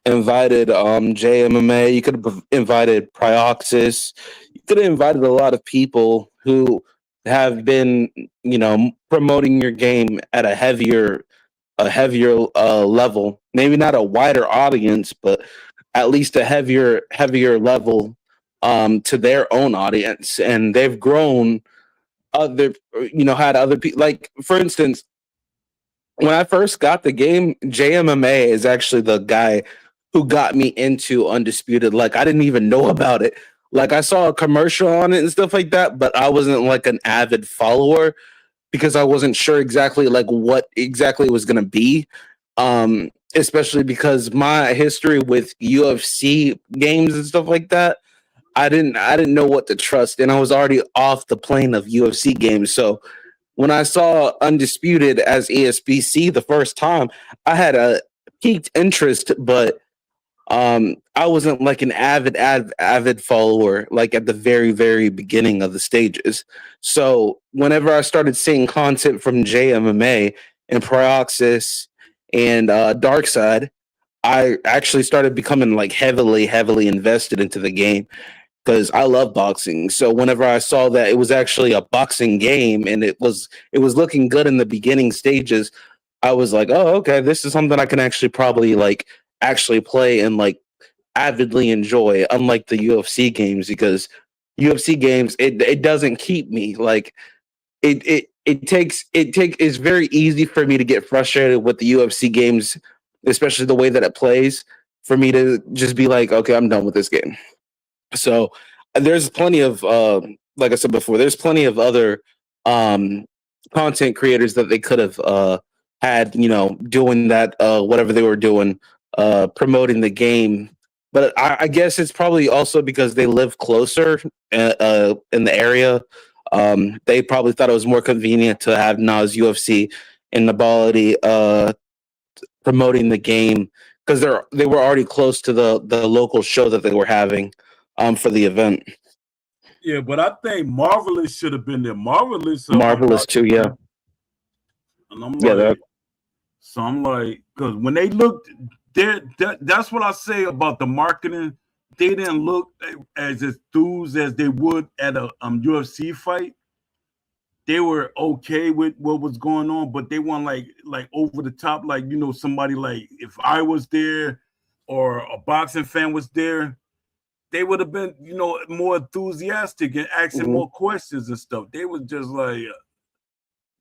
invited JMMA, you could have invited Prioxis, you could have invited a lot of people who have been, promoting your game at a heavier level. Maybe not a wider audience, but at least a heavier level to their own audience, and they've grown had other people. Like, for instance, when I first got the game, JMMA is actually the guy who got me into Undisputed. Like, I didn't even know about it. Like, I saw a commercial on it and stuff like that, but I wasn't like an avid follower because I wasn't sure exactly like what exactly it was going to be. Especially because my history with UFC games and stuff like that, I didn't know what to trust, and I was already off the plane of UFC games. So when I saw Undisputed as ESBC the first time, I had a piqued interest, but I wasn't like an avid follower, like at the very, very beginning of the stages. So whenever I started seeing content from JMMA and Prioxis and Darkside, I actually started becoming like heavily invested into the game because I love boxing. So whenever I saw that it was actually a boxing game and it was looking good in the beginning stages, I was like, oh, okay, this is something I can actually probably like actually play and like avidly enjoy, unlike the UFC games, because UFC games, it doesn't keep me. Like it's very easy for me to get frustrated with the UFC games, especially the way that it plays, for me to just be like, okay, I'm done with this game. So there's plenty of like I said before, there's plenty of other content creators that they could have had, doing that whatever they were doing, promoting the game. But I guess it's probably also because they live closer in the area. They probably thought it was more convenient to have Nas UFC and Nabality promoting the game because they were already close to the local show that they were having for the event. Yeah, but I think Marvelous should have been there. Marvelous too, yeah. And I'm like, so I'm like, because when they looked there, that's what I say about the marketing. They didn't look as enthused as they would at a UFC fight. They were okay with what was going on, but they weren't like over the top. Like, somebody like if I was there or a boxing fan was there, they would have been, more enthusiastic and asking more questions and stuff. They was just like,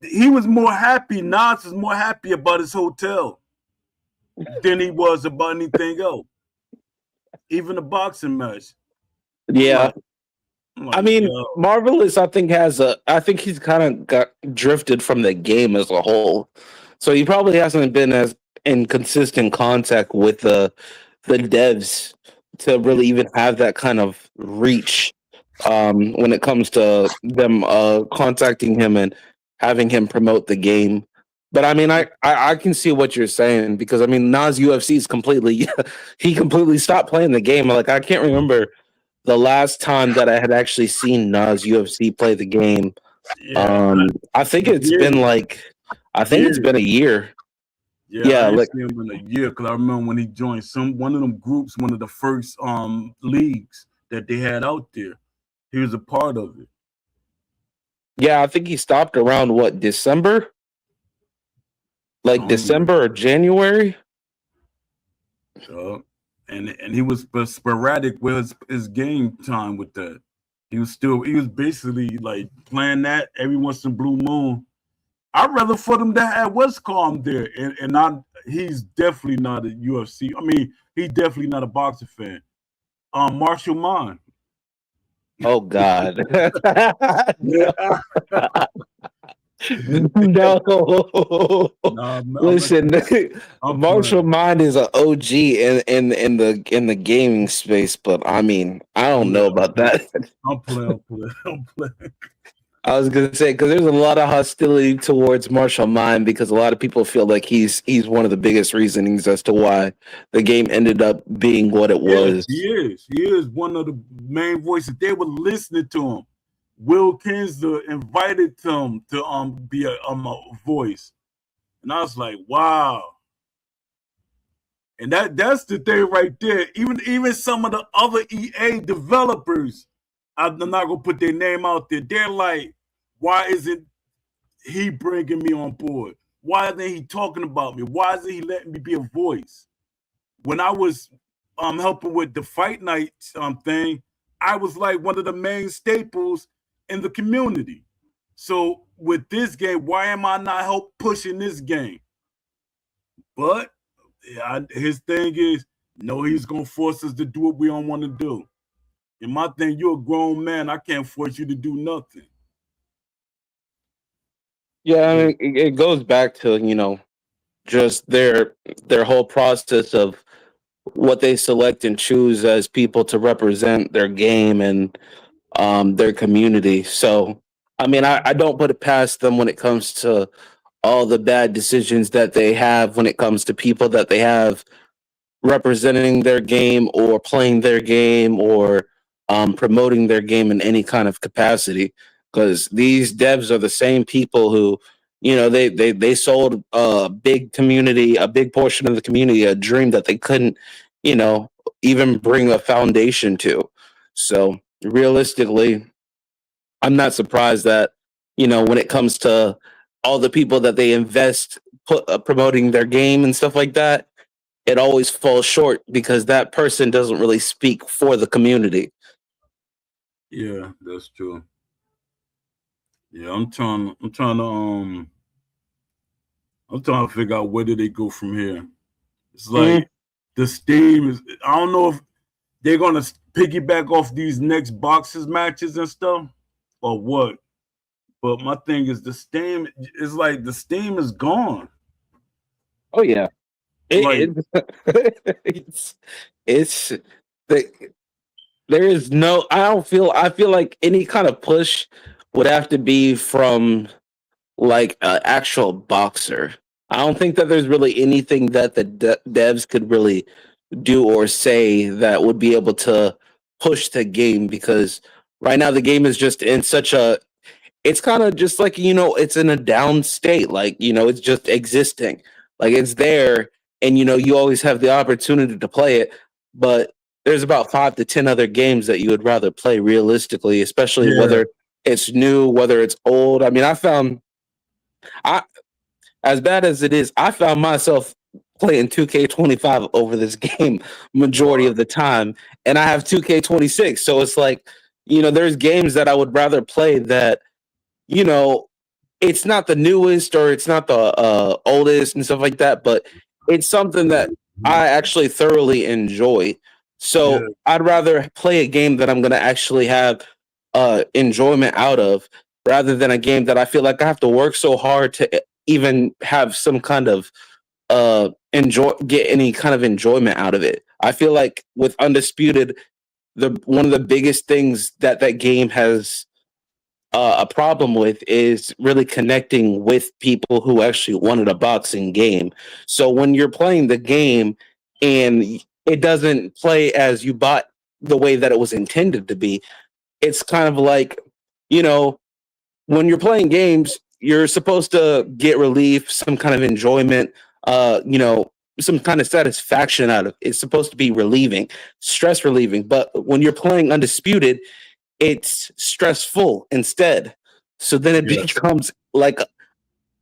he was more happy. Nas was more happy about his hotel than he was about anything else. Even the boxing match. Yeah. I mean, Marvelous, I think he's kind of got drifted from the game as a whole. So he probably hasn't been as in consistent contact with the the devs to really even have that kind of reach when it comes to them contacting him and having him promote the game. But I mean, I can see what you're saying because I mean, Nas UFC is completely he completely stopped playing the game. Like I can't remember the last time that I had actually seen Nas UFC play the game. Yeah, I think it's yeah. been like I think it's Yeah. been a year. yeah, Yeah, I ain't like seen him in a year because I remember when he joined one of them groups, one of the first leagues that they had out there. He was a part of it. yeah, I think he stopped around what December, like December or January. And he was sporadic with his game time with that. He was basically like playing that every once in a blue moon. I'd rather for them to have Westcom there, and he's definitely not a UFC. I mean, he's definitely not a boxing fan. Marshall Mine. Oh God. Yeah. No. Nah, Listen, I'm Marshall playing. Mind is an OG in the gaming space, but I mean, I don't know about that. I'm playing. I was gonna say because there's a lot of hostility towards Marshall Mind because a lot of people feel like he's one of the biggest reasonings as to why the game ended up being what it Yes, was. he is. He is one of the main voices. They were listening to him. Will Kinsler invited him to be a voice, and I was like, wow. And that's the thing right there. Even some of the other EA developers, I'm not gonna put their name out there. They're like, why isn't he bringing me on board? Why isn't he talking about me? Why isn't he letting me be a voice? When I was helping with the fight night thing, I was like one of the main staples in the community. So with this game, why am I not help pushing this game? But his thing is, no, he's gonna force us to do what we don't want to do. And my thing, you're a grown man. I can't force you to do nothing. Yeah, I mean, it goes back to just their whole process of what they select and choose as people to represent their game and their community. So, I mean, I don't put it past them when it comes to all the bad decisions that they have when it comes to people that they have representing their game or playing their game or promoting their game in any kind of capacity. Because these devs are the same people who, they sold a big community, a big portion of the community, a dream that they couldn't, even bring a foundation to. So realistically, I'm not surprised that, when it comes to all the people that they invest promoting their game and stuff like that, it always falls short because that person doesn't really speak for the community. Yeah, that's true. Yeah, I'm trying to figure out where do they go from here. It's like the Steam is. I don't know if they're gonna piggyback off these next boxes matches and stuff or what. But my thing is the Steam is like the Steam is gone. Oh yeah, Like it's there is no. I feel like any kind of push would have to be from like an actual boxer. I don't think that there's really anything that the devs could really do or say that would be able to push the game because right now the game is just in such a it's kind of just like it's in a down state, like it's just existing, like it's there, and you always have the opportunity to play it, but there's about 5 to 10 other games that you would rather play realistically, especially whether it's new, whether it's old. I mean, I as bad as it is, I found myself playing 2K25 over this game majority of the time, and I have 2K26, so it's like there's games that I would rather play that it's not the newest or it's not the oldest and stuff like that, but it's something that I actually thoroughly enjoy. So I'd rather play a game that I'm going to actually have enjoyment out of rather than a game that I feel like I have to work so hard to even have some kind of get any kind of enjoyment out of it. I feel like with Undisputed, one of the biggest things that game has a problem with is really connecting with people who actually wanted a boxing game. So when you're playing the game and it doesn't play as you bought the way that it was intended to be, it's kind of like, you know, when you're playing games, you're supposed to get relief, some kind of enjoyment, you know, some kind of satisfaction out of it. It's supposed to be relieving, stress relieving. But when you're playing Undisputed, it's stressful instead. So then it Yeah. becomes like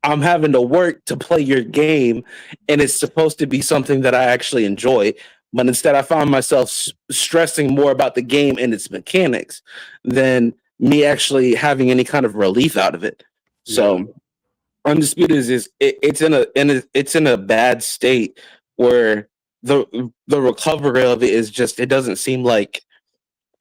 I'm having to work to play your game, and it's supposed to be something that I actually enjoy. But instead, I found myself stressing more about the game and its mechanics than me actually having any kind of relief out of it. So, Undisputed it's in a bad state where the recovery of it is just, it doesn't seem like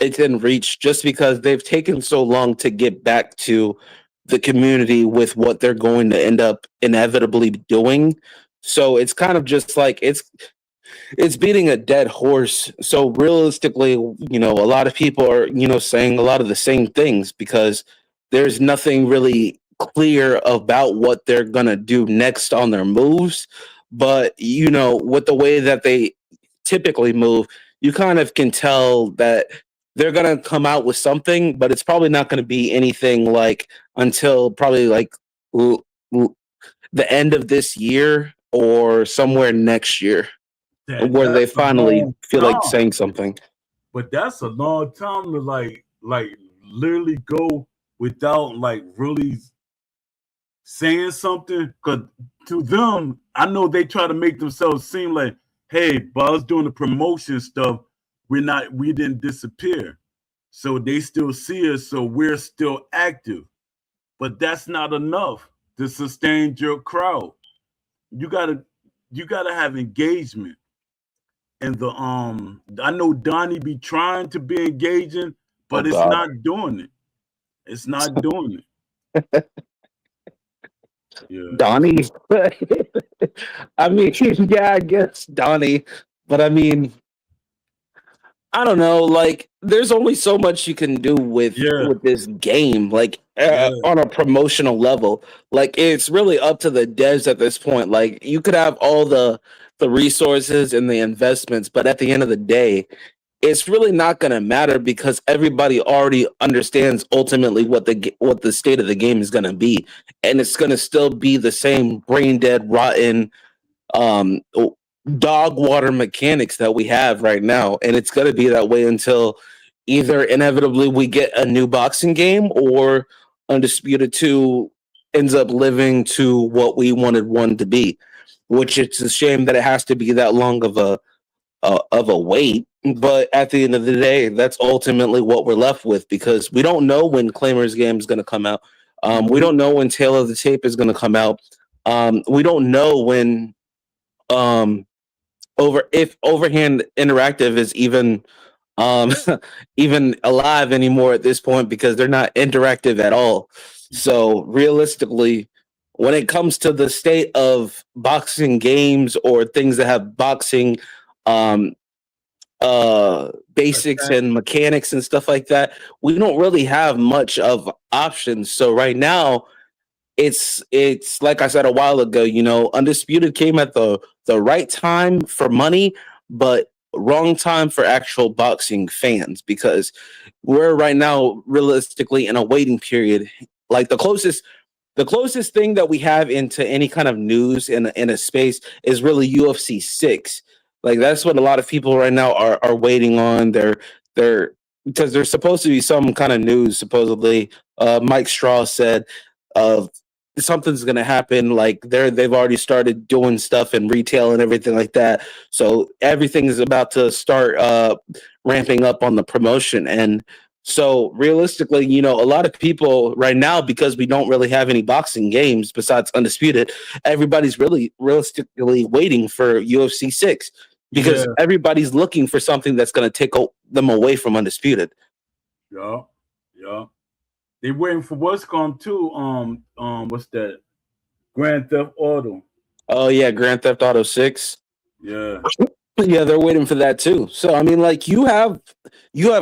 it's in reach, just because they've taken so long to get back to the community with what they're going to end up inevitably doing. So it's kind of just like it's beating a dead horse. So realistically, you know, a lot of people are, you know, saying a lot of the same things because there's nothing really clear about what they're going to do next on their moves. But, you know, with the way that they typically move, you kind of can tell that they're going to come out with something, but it's probably not going to be anything like until probably like the end of this year or somewhere next year, where they That's a finally long feel like time. saying something. But that's a long time to like literally go without like really saying something. Because to them, I know they try to make themselves seem like, hey, by us doing the promotion stuff, we didn't disappear. So they still see us, so we're still active. But that's not enough to sustain your crowd. You gotta have engagement. And I know Donnie be trying to be engaging, but Oh, it's God. not doing it. It's not doing it. Yeah. Donnie. I mean, yeah, I guess Donnie, but I mean, I don't know. Like, there's only so much you can do with this game, like on a promotional level. Like, it's really up to the devs at this point. Like, you could have all the resources and the investments, but at the end of the day, it's really not going to matter because everybody already understands ultimately what the state of the game is going to be, and it's going to still be the same brain dead, rotten, um, dog water mechanics that we have right now, and it's going to be that way until either inevitably we get a new boxing game or Undisputed 2 ends up living to what we wanted one to be, which it's a shame that it has to be that long of a wait. But at the end of the day, that's ultimately what we're left with because we don't know when Claimer's game is going to come out. We don't know when Tale of the Tape is going to come out. We don't know when if Overhand Interactive is even even alive anymore at this point because they're not interactive at all. So realistically, when it comes to the state of boxing games or things that have boxing basics and mechanics and stuff like that, we don't really have much of options. So right now, it's like I said a while ago, you know, Undisputed came at the right time for money, but wrong time for actual boxing fans because we're right now realistically in a waiting period. Like the closest thing that we have into any kind of news in a space is really UFC 6. Like that's what a lot of people right now are waiting on. They're because there's supposed to be some kind of news. Supposedly, Mike Straw said something's going to happen. Like they've already started doing stuff in retail and everything like that. So everything is about to start ramping up on the promotion. And so realistically, you know, a lot of people right now, because we don't really have any boxing games besides Undisputed, everybody's really realistically waiting for UFC 6 because everybody's looking for something that's going to take them away from Undisputed. Yeah. They waiting for what's going to what's that? Grand Theft Auto. Oh yeah, Grand Theft Auto 6. Yeah. Yeah, they're waiting for that too. So I mean, like you have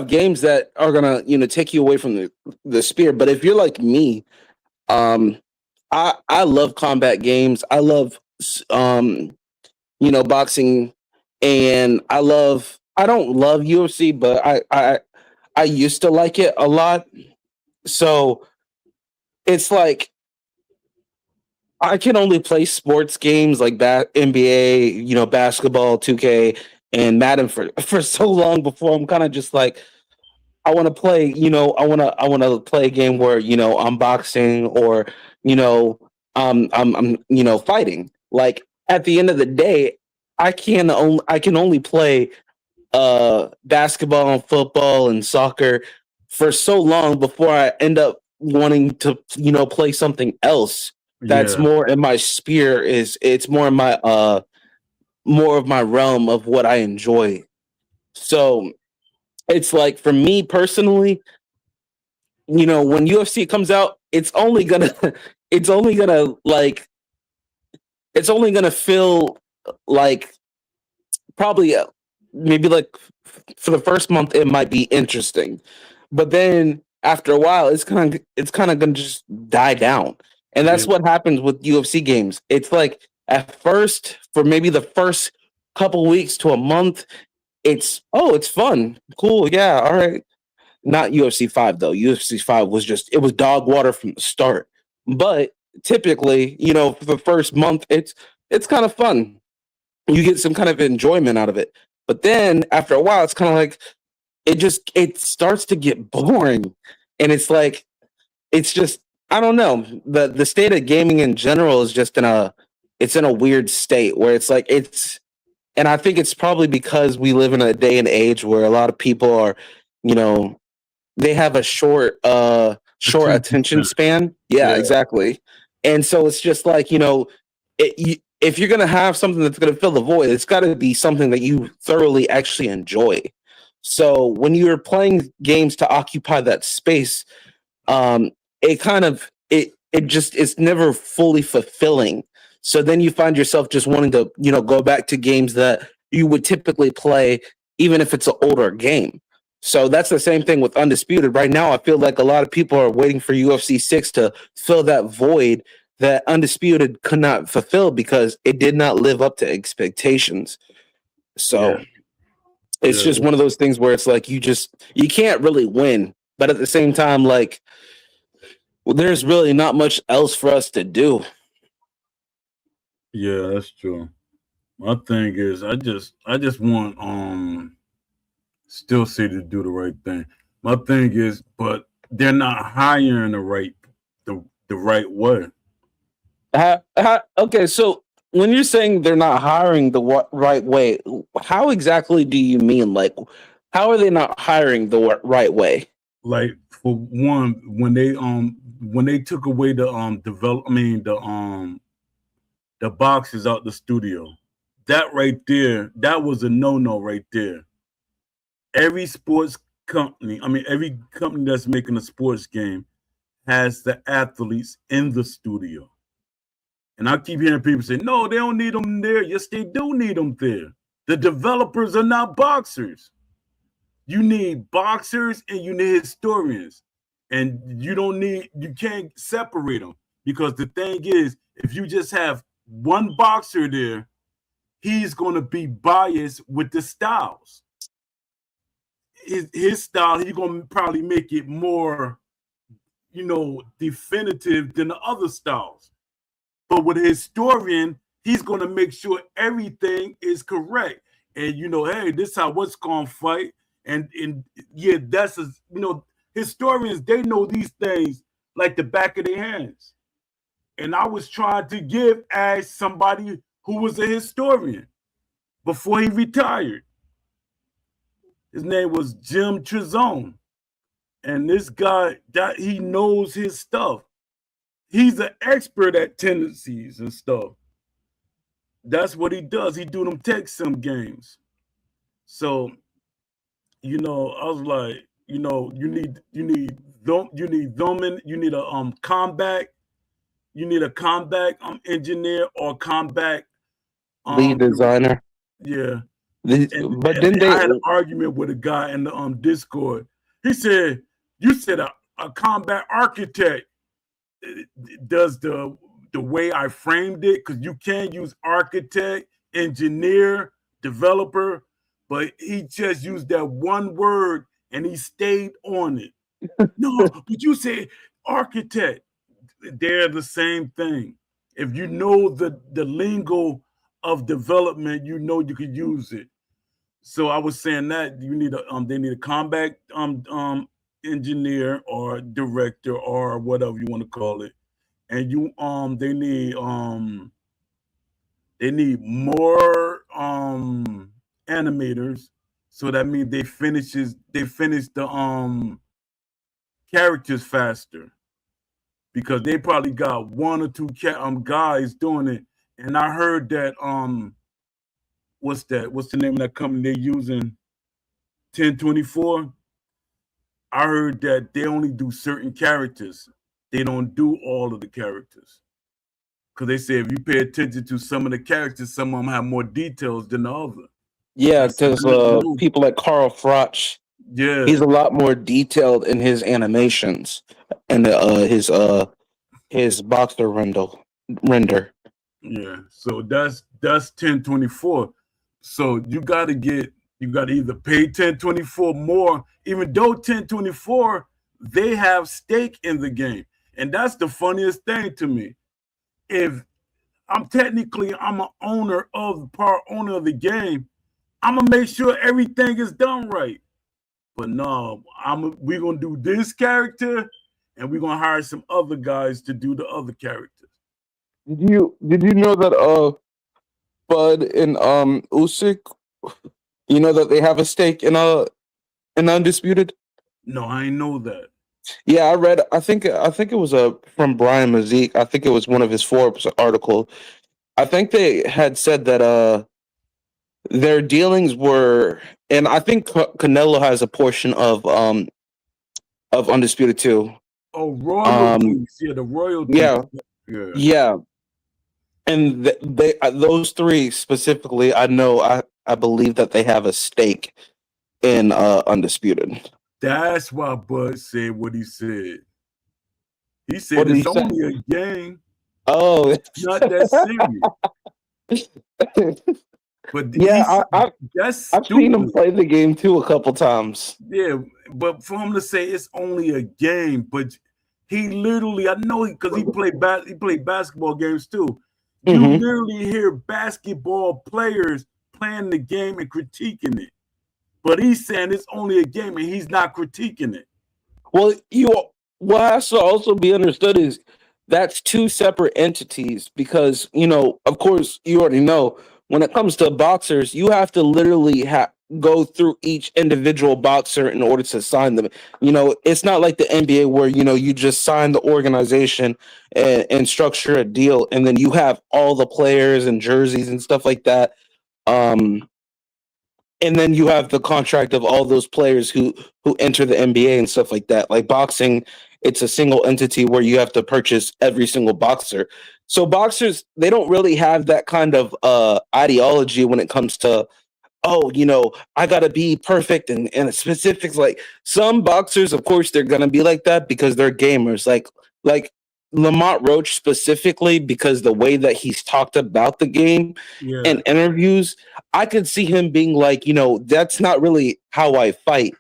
games that are gonna take you away from the spear. But if you're like me, um, I love combat games. I love boxing, and I don't love UFC, but I used to like it a lot. So it's like I can only play sports games like NBA, basketball, 2K, and Madden for so long before I'm kind of just like I want to play, I want to play a game where I'm boxing or I'm fighting. Like at the end of the day, I can only play basketball and football and soccer for so long before I end up wanting to play something else that's Yeah, more in my sphere. It's more in my more of my realm of what I enjoy. So it's like for me personally, when UFC comes out, it's only gonna like it's only gonna feel like probably maybe like for the first month it might be interesting, but then after a while it's kind of gonna just die down, and yeah, that's what happens with UFC games. It's like at first for maybe the first couple weeks to a month, it's fun, cool, yeah, all right. Not UFC 5 though. UFC 5 was it was dog water from the start. But typically, for the first month, it's kind of fun. You get some kind of enjoyment out of it. But then after a while, it's kind of like it starts to get boring. And it's like it's just I don't know. The state of gaming in general is just it's in a weird state where it's like and I think it's probably because we live in a day and age where a lot of people are, you know, they have a short attention attention span. span. Yeah, Yeah, exactly. And so it's just like, if you're gonna have something that's gonna fill the void, it's got to be something that you thoroughly actually enjoy. So when you're playing games to occupy that space, it kind of it just it's never fully fulfilling. So then you find yourself just wanting to go back to games that you would typically play, even if it's an older game. So that's the same thing with Undisputed. Right now, I feel like a lot of people are waiting for UFC 6 to fill that void that Undisputed could not fulfill because it did not live up to expectations. yeah, So it's yeah, just one of those things where it's like you can't really win, but at the same time, like there's really not much else for us to do. yeah. That's true. My thing is, I just want Still City to do the right thing. My thing is, but they're not hiring the right way. Okay, so when you're saying they're not hiring the right way, how exactly do you mean? Like, how are they not hiring the right way? Like for one, when they took away the the boxes out the studio, that right there, that was a no right there. Every sports company, every company that's making a sports game has the athletes in the studio. And I keep hearing people say, no, they don't need them there. Yes, they do need them there. The developers are not boxers. You need boxers and you need historians. And you can't separate them because the thing is, if you just have one boxer there, he's going to be biased with the styles. His style, he's going to probably make it more, definitive than the other styles. But with a historian, he's going to make sure everything is correct. And hey, this is how what's going to fight. And yeah, historians, they know these things like the back of their hands. And I was trying to give as somebody who was a historian before he retired. His name was Jim Trezone. And this guy, that he knows his stuff. He's an expert at tendencies and stuff. That's what he does. He do them tech sim games. So, I was like, you need them in, you need a combat engineer or combat Lead designer. yeah. But didn't I they? had an argument with a guy in the Discord. He said, "You said a combat architect does the way I framed it, because you can use architect, engineer, developer, but he just used that one word and he stayed on it. No, but you said architect. They're the same thing. If you know the lingo of development, you know you could use it. So I was saying that you need they need a combat engineer or director or whatever you want to call it, and they need more animators. So that means they finish the characters faster, because they probably got one or two guys doing it. And I heard that what's the name of that company they're using? 1024. I heard that they only do certain characters. They don't do all of the characters. Because they say if you pay attention to some of the characters, some of them have more details than the other. Yeah, That's good because to know. people like Carl Froch, Yeah. he's a lot more detailed in his animations and his boxer render. Yeah. So that's 1024. So you gotta either pay 1024 more, even though 1024, they have stake in the game. And that's the funniest thing to me. If I'm an owner of the game, I'm gonna make sure everything is done right. But no, we're gonna do this character, and we're gonna hire some other guys to do the other characters. Did you know that Bud and Usyk, you know that they have a stake in Undisputed? No, I ain't know that. Yeah, I read. I think it was from Brian Mazik. I think it was one of his Forbes article. I think they had said that their dealings were, and I think Canelo has a portion of Undisputed too. Oh, royalties. Yeah, the royalties. Yeah. Yeah. Yeah, and they those three specifically, I believe that they have a stake in Undisputed. That's why Bud said what he said. He said What did it's he say? only a game. Oh, It's not that serious. But yeah, that's I've stupid. seen him play the game too a couple times. Yeah, but for him to say it's only a game, but he literally, I know because he played basketball games too. You Mhm. literally hear basketball players playing the game and critiquing it. But he's saying it's only a game and he's not critiquing it. Well, what has to also be understood is that's two separate entities, because of course, you already know when it comes to boxers, you have to literally go through each individual boxer in order to sign them. It's not like the NBA where you just sign the organization and structure a deal, and then you have all the players and jerseys and stuff like that. And then you have the contract of all those players who enter the NBA and stuff like that. Like boxing, it's a single entity where you have to purchase every single boxer. So boxers, they don't really have that kind of ideology when it comes to, I gotta be perfect and specifics. Like some boxers, of course, they're gonna be like that because they're gamers. Like Lamont Roach specifically, because the way that he's talked about the game in interviews, I could see him being like, that's not really how I fight,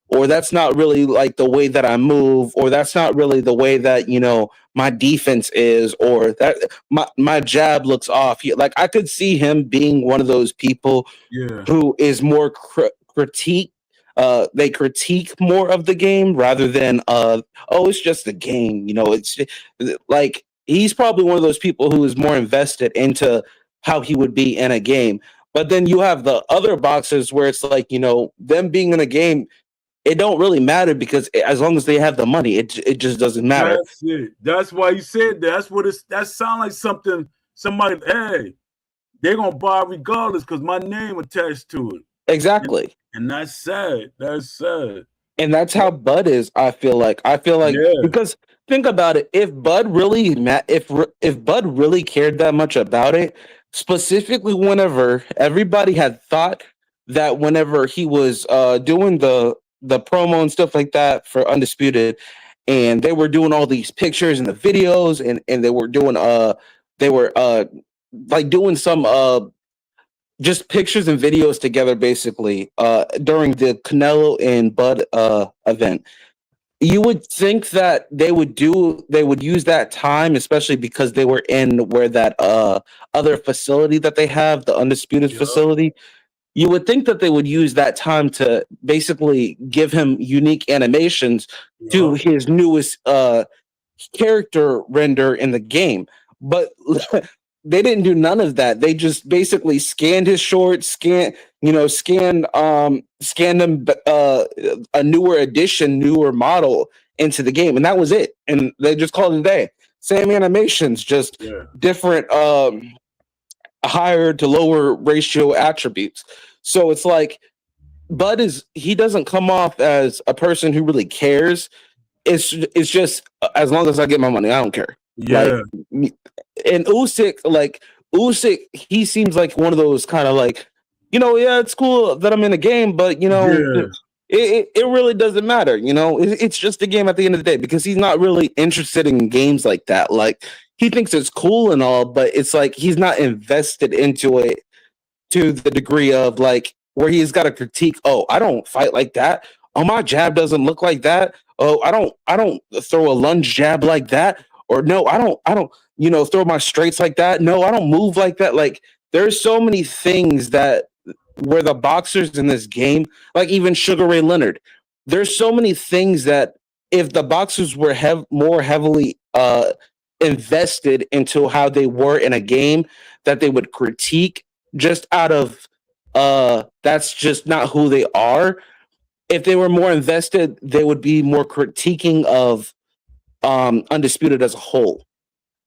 or that's not really like the way that I move, or that's not really the way that my defense is, or that my jab looks off. Like I could see him being one of those people who is more critique. They critique more of the game rather than it's just a game. It's like he's probably one of those people who is more invested into how he would be in a game. But then you have the other boxers where it's like, them being in a game, it don't really matter, because as long as they have the money, it just doesn't matter. That's it. That's why you said that. That sounds like something somebody, hey, they're gonna buy regardless because my name attached to it. Exactly. And that's sad. That's sad. And that's how Bud is. I feel like because think about it. If Bud really if Bud really cared that much about it, specifically whenever everybody had thought that whenever he was doing the promo and stuff like that for Undisputed, and they were doing all these pictures and the videos, and they were like doing some just pictures and videos together, basically, during the Canelo and Bud event. You would think that they would use that time, especially because they were in where that other facility that they have, the Undisputed Yeah. facility. You would think that they would use that time to basically give him unique animations to his newest character render in the game. But they didn't do none of that. They just basically scanned his shorts, scanned them a newer edition, newer model into the game, and that was it. And they just called it a day. Same animations, just different higher to lower ratio attributes. So it's like Bud he doesn't come off as a person who really cares. It's just as long as I get my money, I don't care. Yeah. Like, and Usyk, he seems like one of those kind of like, yeah, it's cool that I'm in a game, but it really doesn't matter. It's just a game at the end of the day, because he's not really interested in games like that. Like, he thinks it's cool and all, but it's like he's not invested into it to the degree of like where he's got to critique. Oh, I don't fight like that. Oh, my jab doesn't look like that. Oh, I don't throw a lunge jab like that. Or no, I don't throw my straights like that. No, I don't move like that. Like, there's so many things that where the boxers in this game, like even Sugar Ray Leonard, there's so many things that if the boxers were more heavily invested into how they were in a game, that they would critique just out of that's just not who they are. If they were more invested, they would be more critiquing of Undisputed as a whole.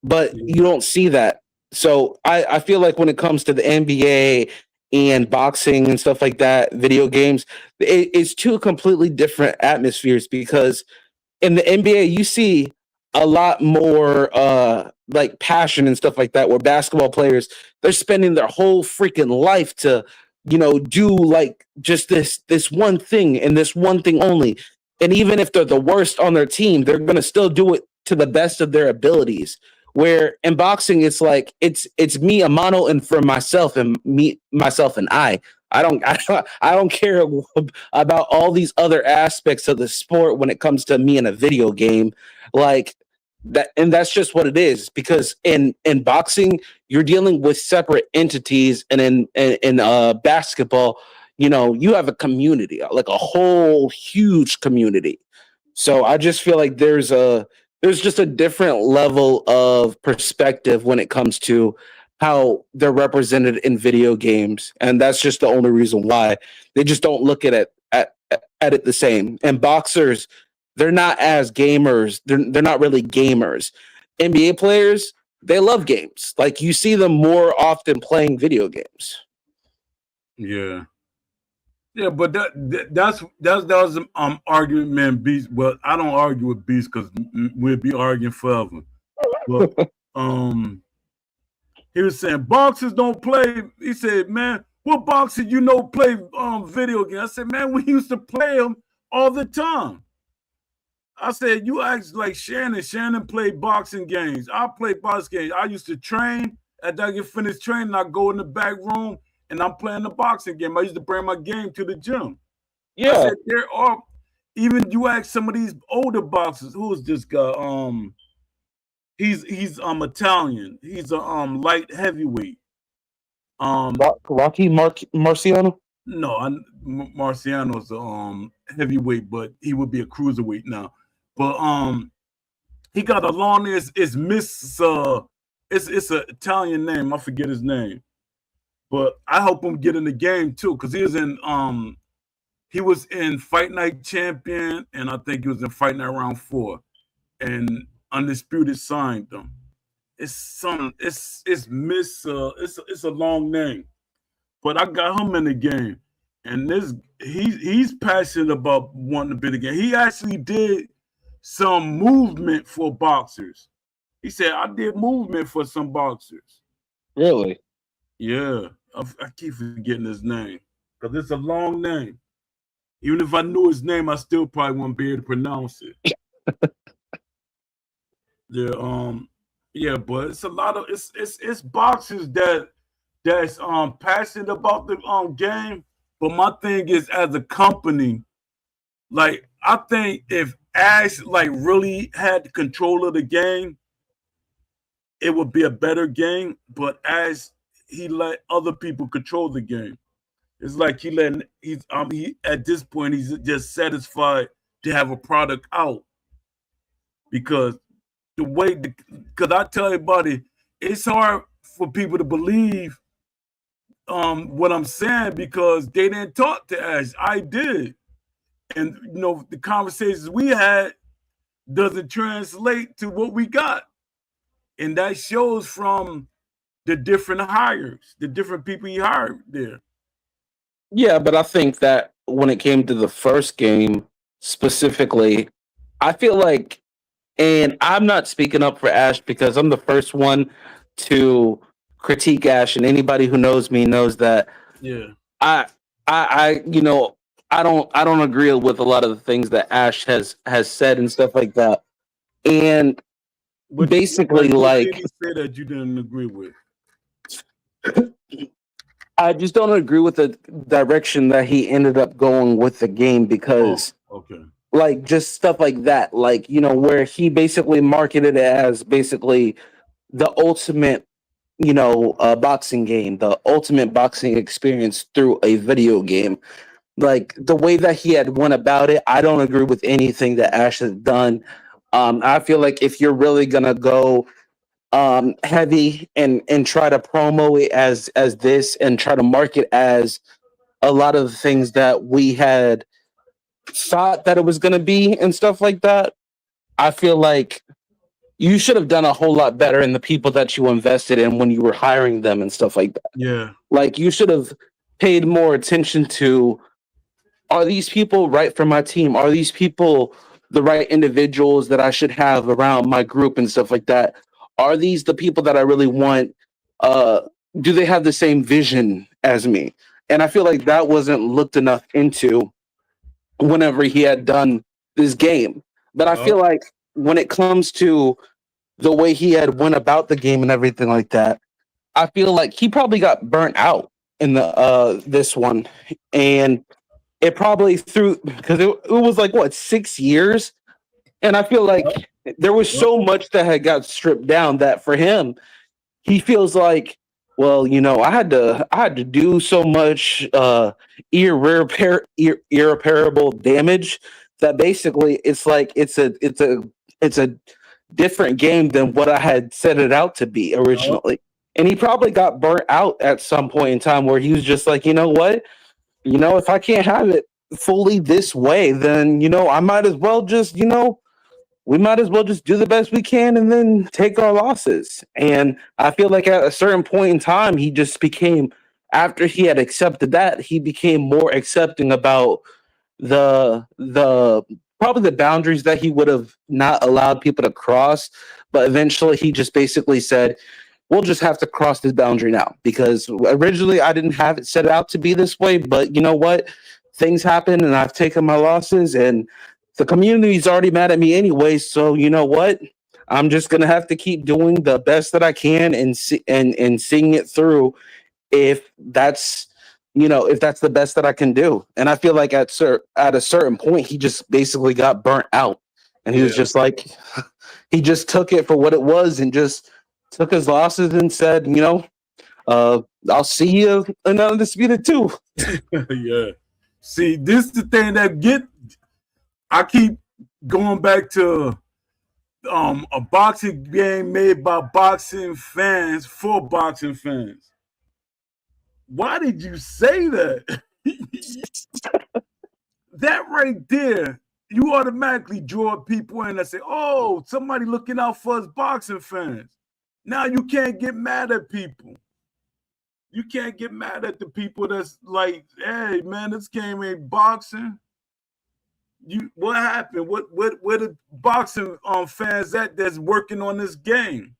But you don't see that. So I feel like when it comes to the NBA and boxing and stuff like that, video games, it's two completely different atmospheres, because in the NBA, you see a lot more like passion and stuff like that, where basketball players, they're spending their whole freaking life to, do like just this one thing and this one thing only. And even if they're the worst on their team, they're going to still do it to the best of their abilities. Where in boxing, it's like it's me, a mono, and for myself and me, myself, and I. I don't care about all these other aspects of the sport when it comes to me in a video game, like that. And that's just what it is, because in boxing, you're dealing with separate entities, and in basketball, you have a community, like a whole huge community. So I just feel like there's just a different level of perspective when it comes to how they're represented in video games, and that's just the only reason why they just don't look at it the same. And boxers, they're not as gamers. They're not really gamers. NBA players, they love games. Like, you see them more often playing video games. Yeah. Yeah, but that was argument, man. Beast. Well, I don't argue with Beast because we'll be arguing forever. But he was saying boxers don't play. He said, man, what boxer play video games? I said, man, we used to play them all the time. I said, you act like Shannon. Shannon played boxing games. I played boxing games. I used to train. After I get finished training, I go in the back room and I'm playing the boxing game. I used to bring my game to the gym. Yeah. I said, there are, even you ask some of these older boxers, who is this guy? He's Italian. He's a light heavyweight. Rocky Marciano? No, Marciano's a heavyweight, but he would be a cruiserweight now. But he got a long name. It's Miss it's an Italian name. I forget his name. But I hope him get in the game too, because he was in Fight Night Champion, and I think he was in Fight Night Round 4, and Undisputed signed them. It's Miss it's a long name, but I got him in the game, and he's passionate about wanting to be in the game. He actually did some movement for boxers. He said, I did movement for some boxers. Really? Yeah. I keep forgetting his name. because it's a long name. Even if I knew his name, I still probably wouldn't be able to pronounce it. Yeah, but it's a lot of it's boxers that's passionate about the game. But my thing is, as a company, like I think if Ash like really had control of the game, it would be a better game. But as he let other people control the game, it's like he at this point he's just satisfied to have a product out because because I tell everybody it's hard for people to believe what I'm saying because they didn't talk to Ash. I did. And the conversations we had doesn't translate to what we got. And that shows from the different hires, the different people he hired there. Yeah, but I think that when it came to the first game specifically, I feel like, and I'm not speaking up for Ash because I'm the first one to critique Ash, and anybody who knows me knows that Yeah. I I don't agree with a lot of the things that Ash has said and stuff like that. And basically, what like, did he say that you didn't agree with? I just don't agree with the direction that he ended up going with the game because, Okay. like, just stuff like that, like, where he basically marketed it as basically the ultimate, boxing game, the ultimate boxing experience through a video game. Like the way that he had went about it, I don't agree with anything that Ash has done. I feel like if you're really gonna go heavy and try to promo it as this and try to market as a lot of the things that we had thought that it was going to be and stuff like that, I feel like you should have done a whole lot better in the people that you invested in when you were hiring them and stuff like that. Yeah. Like you should have paid more attention to, are these people right for my team? Are these people the right individuals that I should have around my group and stuff like that? Are these the people that I really want? Do they have the same vision as me? And I feel like that wasn't looked enough into whenever he had done this game. But I feel like when it comes to the way he had went about the game and everything like that, I feel like he probably got burnt out in the this one. And it probably because it was like what, 6 years, and I feel like there was so much that had got stripped down that for him, he feels like, well, I had to do so much irreparable damage that basically it's like it's a different game than what I had set it out to be originally. And he probably got burnt out at some point in time where he was just like, you know what? If I can't have it fully this way, then, I might as well just, we might as well just do the best we can and then take our losses. And I feel like at a certain point in time, he just became, after he had accepted that, he became more accepting about the probably the boundaries that he would have not allowed people to cross. But eventually he just basically said, we'll just have to cross this boundary now, because originally I didn't have it set out to be this way, but you know what? Things happen and I've taken my losses and the community's already mad at me anyway. So you know what? I'm just going to have to keep doing the best that I can and seeing it through if that's, if that's the best that I can do. And I feel like at a certain point, he just basically got burnt out and he was just like, he just took it for what it was and just took his losses and said, I'll see you in Undisputed 2. Yeah. See, this is the thing that I keep going back to a boxing game made by boxing fans for boxing fans. Why did you say that? That right there, you automatically draw people in and say, oh, somebody looking out for us boxing fans. Now you can't get mad at people. You can't get mad at the people that's like, hey, man, this game ain't boxing. What happened? Where the boxing fans that's working on this game?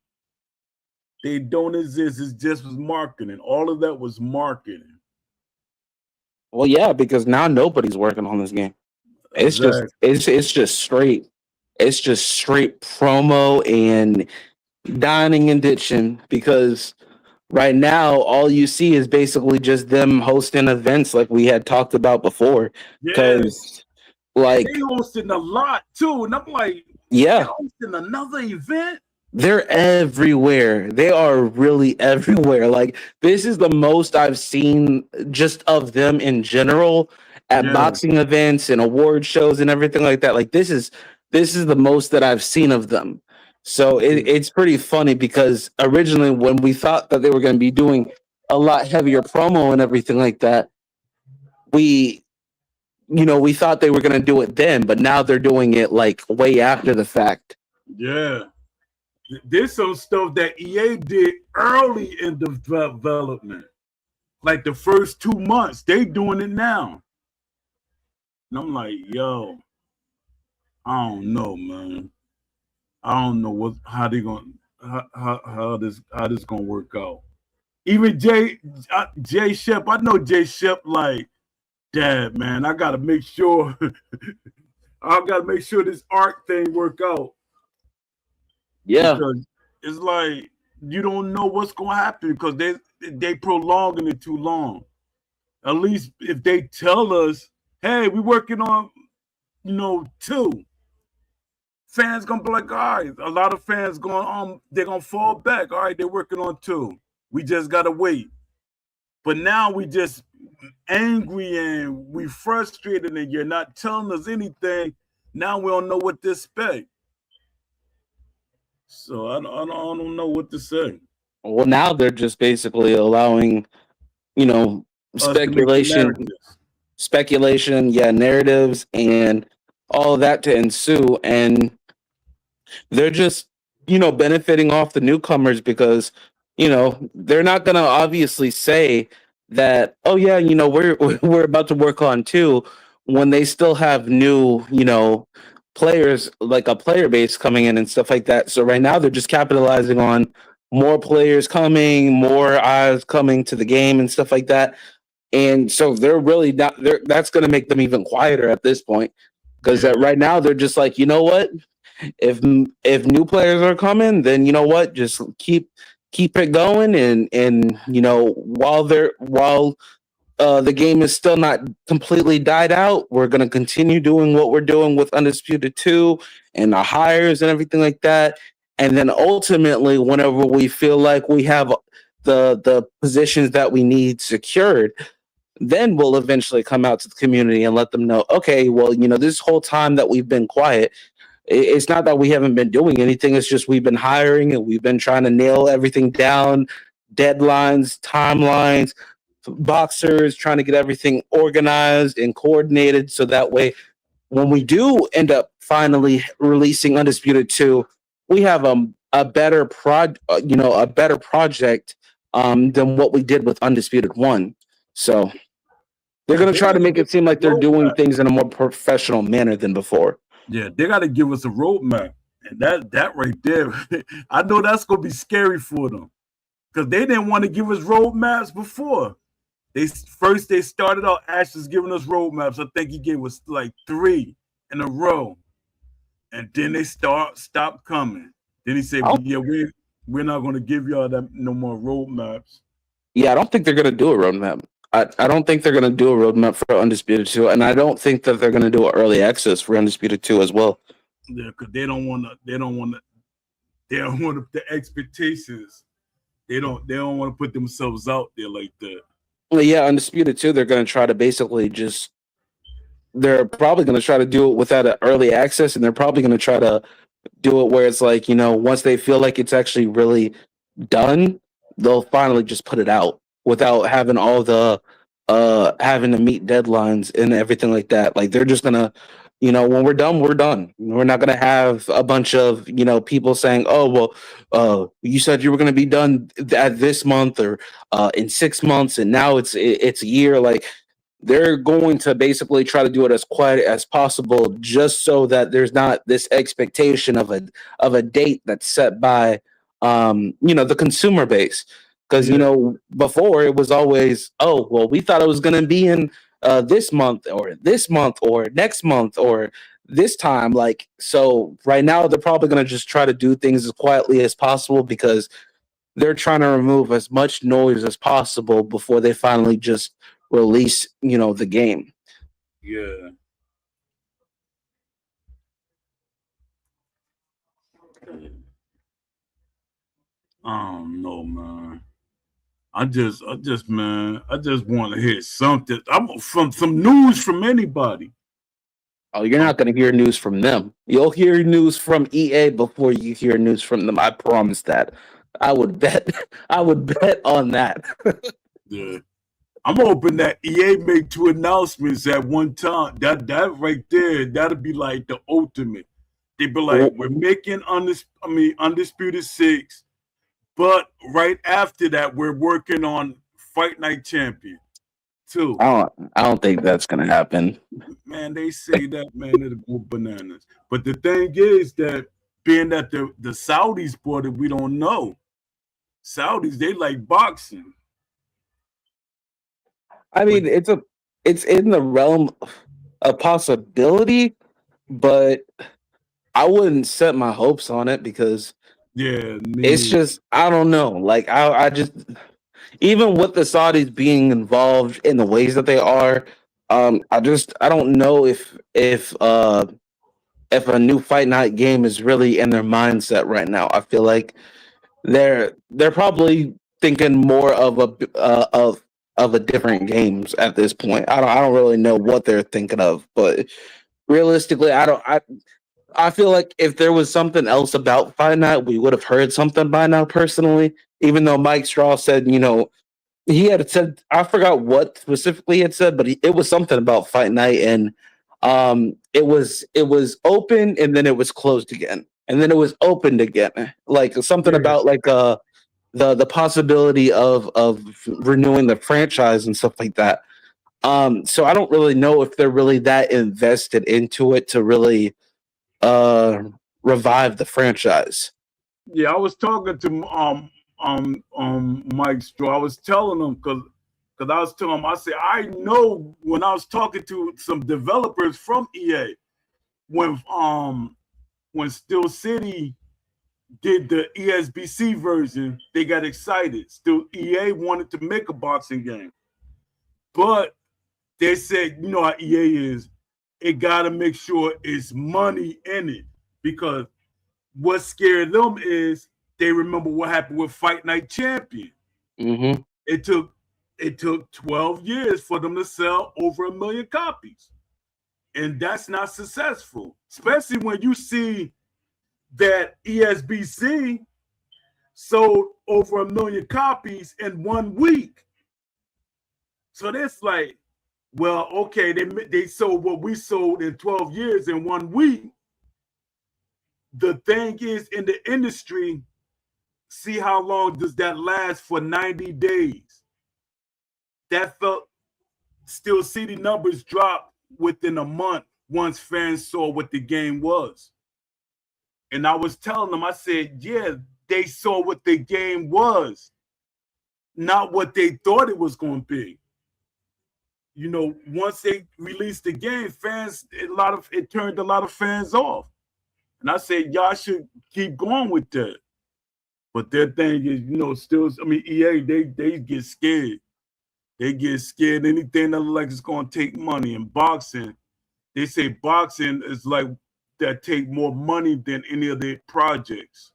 They don't exist. It's just was marketing. All of that was marketing. Well, yeah, because now nobody's working on this game. Exactly. It's just straight promo and dining and ditching because right now all you see is basically just them hosting events like we had talked about before. Yeah. Because And like they hosting a lot too. And I'm like, yeah, they're hosting another event? they're everywhere. They are really everywhere. Like this is the most I've seen just of them in general at Yeah. boxing events and award shows and everything like that. Like this is the most that I've seen of them. So it's pretty funny because originally when we thought that they were going to be doing a lot heavier promo and everything like that, we we thought they were going to do it then, but now they're doing it like way after the fact. Yeah. There's some stuff that EA did early in the development. Like the first 2 months, they doing it now. And I'm like, yo, I don't know, man. I don't know how they gonna how this gonna work out. Even Jay Shep, I know Jay Shep like, Dad, man, I gotta make sure I gotta make sure this art thing work out. Yeah. Because it's like you don't know what's gonna happen because they prolonging it too long. At least if they tell us, hey, we working on 2, fans gonna be like, all right, a lot of fans going they're gonna fall back. All right, they're working on 2. We just gotta wait. But now we just angry and we frustrated and you're not telling us anything. Now we don't know what to expect. So I don't know what to say. Well, now they're just basically allowing, Us to make the speculation, yeah, narratives and all of that to ensue. And they're just, benefiting off the newcomers because, they're not going to obviously say that, oh, yeah, we're about to work on 2 when they still have new, players, like a player base coming in and stuff like that. So right now they're just capitalizing on more players coming, more eyes coming to the game and stuff like that. And so they're really not that's going to make them even quieter at this point because right now they're just like, you know what? If new players are coming, then you know what? Just keep it going and while the game is still not completely died out, we're going to continue doing what we're doing with Undisputed 2 and our hires and everything like that. And then ultimately, whenever we feel like we have the positions that we need secured, then we'll eventually come out to the community and let them know, okay, well, this whole time that we've been quiet, it's not that we haven't been doing anything. It's just we've been hiring and we've been trying to nail everything down, deadlines, timelines, boxers, trying to get everything organized and coordinated so that way when we do end up finally releasing Undisputed 2, we have a better project than what we did with Undisputed 1. So they're going to try to make it seem like they're doing things in a more professional manner than before. Yeah, they got to give us a roadmap. And that right there, I know that's going to be scary for them. Because they didn't want to give us roadmaps before. They started out Ashley's giving us roadmaps. I think he gave us like 3 in a row. And then they stopped coming. Then he said, yeah, we're not going to give y'all that no more roadmaps. Yeah, I don't think they're going to do a roadmap. I don't think they're going to do a roadmap for Undisputed 2, and I don't think that they're going to do an early access for Undisputed 2 as well. Yeah, because they don't want the expectations. They don't want to put themselves out there like that. Well, yeah, Undisputed 2, they're going to try to basically they're probably going to try to do it without an early access, and they're probably going to try to do it where it's like, once they feel like it's actually really done, they'll finally just put it out without having all the having to meet deadlines and everything like that. Like they're just gonna, when we're done, we're done. We're not gonna have a bunch of people saying, oh well, you said you were gonna be done at this month or in 6 months, and now it's a year. Like they're going to basically try to do it as quiet as possible, just so that there's not this expectation of a date that's set by the consumer base. Because before it was always, oh well, we thought it was going to be in this month or next month or this time. Like, so right now they're probably going to just try to do things as quietly as possible because they're trying to remove as much noise as possible before they finally just release, the game. Yeah. I don't know, man. I just want to hear something. I'm from some news from anybody. Oh, you're not going to hear news from them. You'll hear news from EA before you hear news from them. I promise that. I would bet. I would bet on that. Yeah. I'm hoping that EA make 2 announcements at one time. That right there, that'll be like the ultimate. They'd be like, we're making Undisputed 6, but right after that, we're working on Fight Night Champion 2. I don't think that's gonna happen. Man, they say that, man, it'll go bananas. But the thing is that being that the Saudis bought it, we don't know. Saudis, they like boxing. I mean, it's in the realm of possibility, but I wouldn't set my hopes on it because it's just, I don't know. Like I just, even with the Saudis being involved in the ways that they are, I don't know if a new Fight Night game is really in their mindset right now. I feel like they're probably thinking more of a different games at this point. I don't really know what they're thinking of, but realistically, I feel like if there was something else about Fight Night, we would have heard something by now. Personally, even though Mike Straw said, he had said, I forgot what specifically he had said, but it was something about Fight Night, and it was open and then it was closed again, and then it was opened again, like something about like the possibility of renewing the franchise and stuff like that. So I don't really know if they're really that invested into it to really revive the franchise. Yeah, I was talking to Mike Straw. I was telling him because I was telling him, I said, I know when I was talking to some developers from EA, when Steel City did the ESBC version, they got excited. Still, EA wanted to make a boxing game, but they said, you know how EA is, it got to make sure it's money in it, because what scared them is they remember what happened with Fight Night Champion. Mm-hmm. It took 12 years for them to sell over 1 million copies, and that's not successful, especially when you see that ESBC sold over 1 million copies in 1 week. So that's like, well, okay, they sold what we sold in 12 years in 1 week. The thing is, in the industry, see how long does that last for 90 days? That felt Steel City numbers dropped within a month once fans saw what the game was. And I was telling them, I said, yeah, they saw what the game was, not what they thought it was going to be. Once they released the game, it turned a lot of fans off. And I said, y'all should keep going with that. But their thing is, EA, they get scared. They get scared. Anything that looks like it's going to take money. And boxing, they say boxing is like that take more money than any of their projects.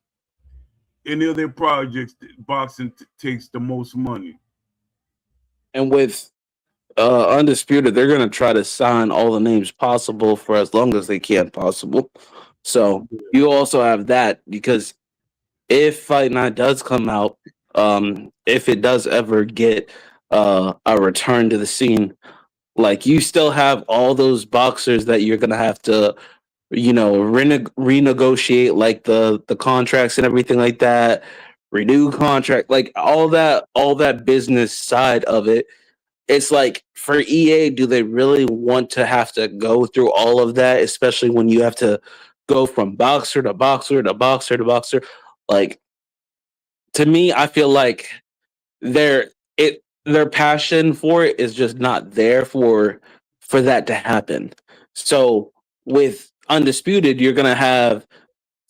Any of their projects, boxing takes the most money. And with Undisputed, they're going to try to sign all the names possible for as long as they can possible. So you also have that, because if Fight Night does come out, if it does ever get a return to the scene, like, you still have all those boxers that you're going to have to renegotiate, like the contracts and everything like that, renew contract, like all that business side of it. It's like, for EA, do they really want to have to go through all of that, especially when you have to go from boxer to boxer to boxer to boxer? Like, to me, I feel like their passion for it is just not there for that to happen. So with Undisputed, you're gonna have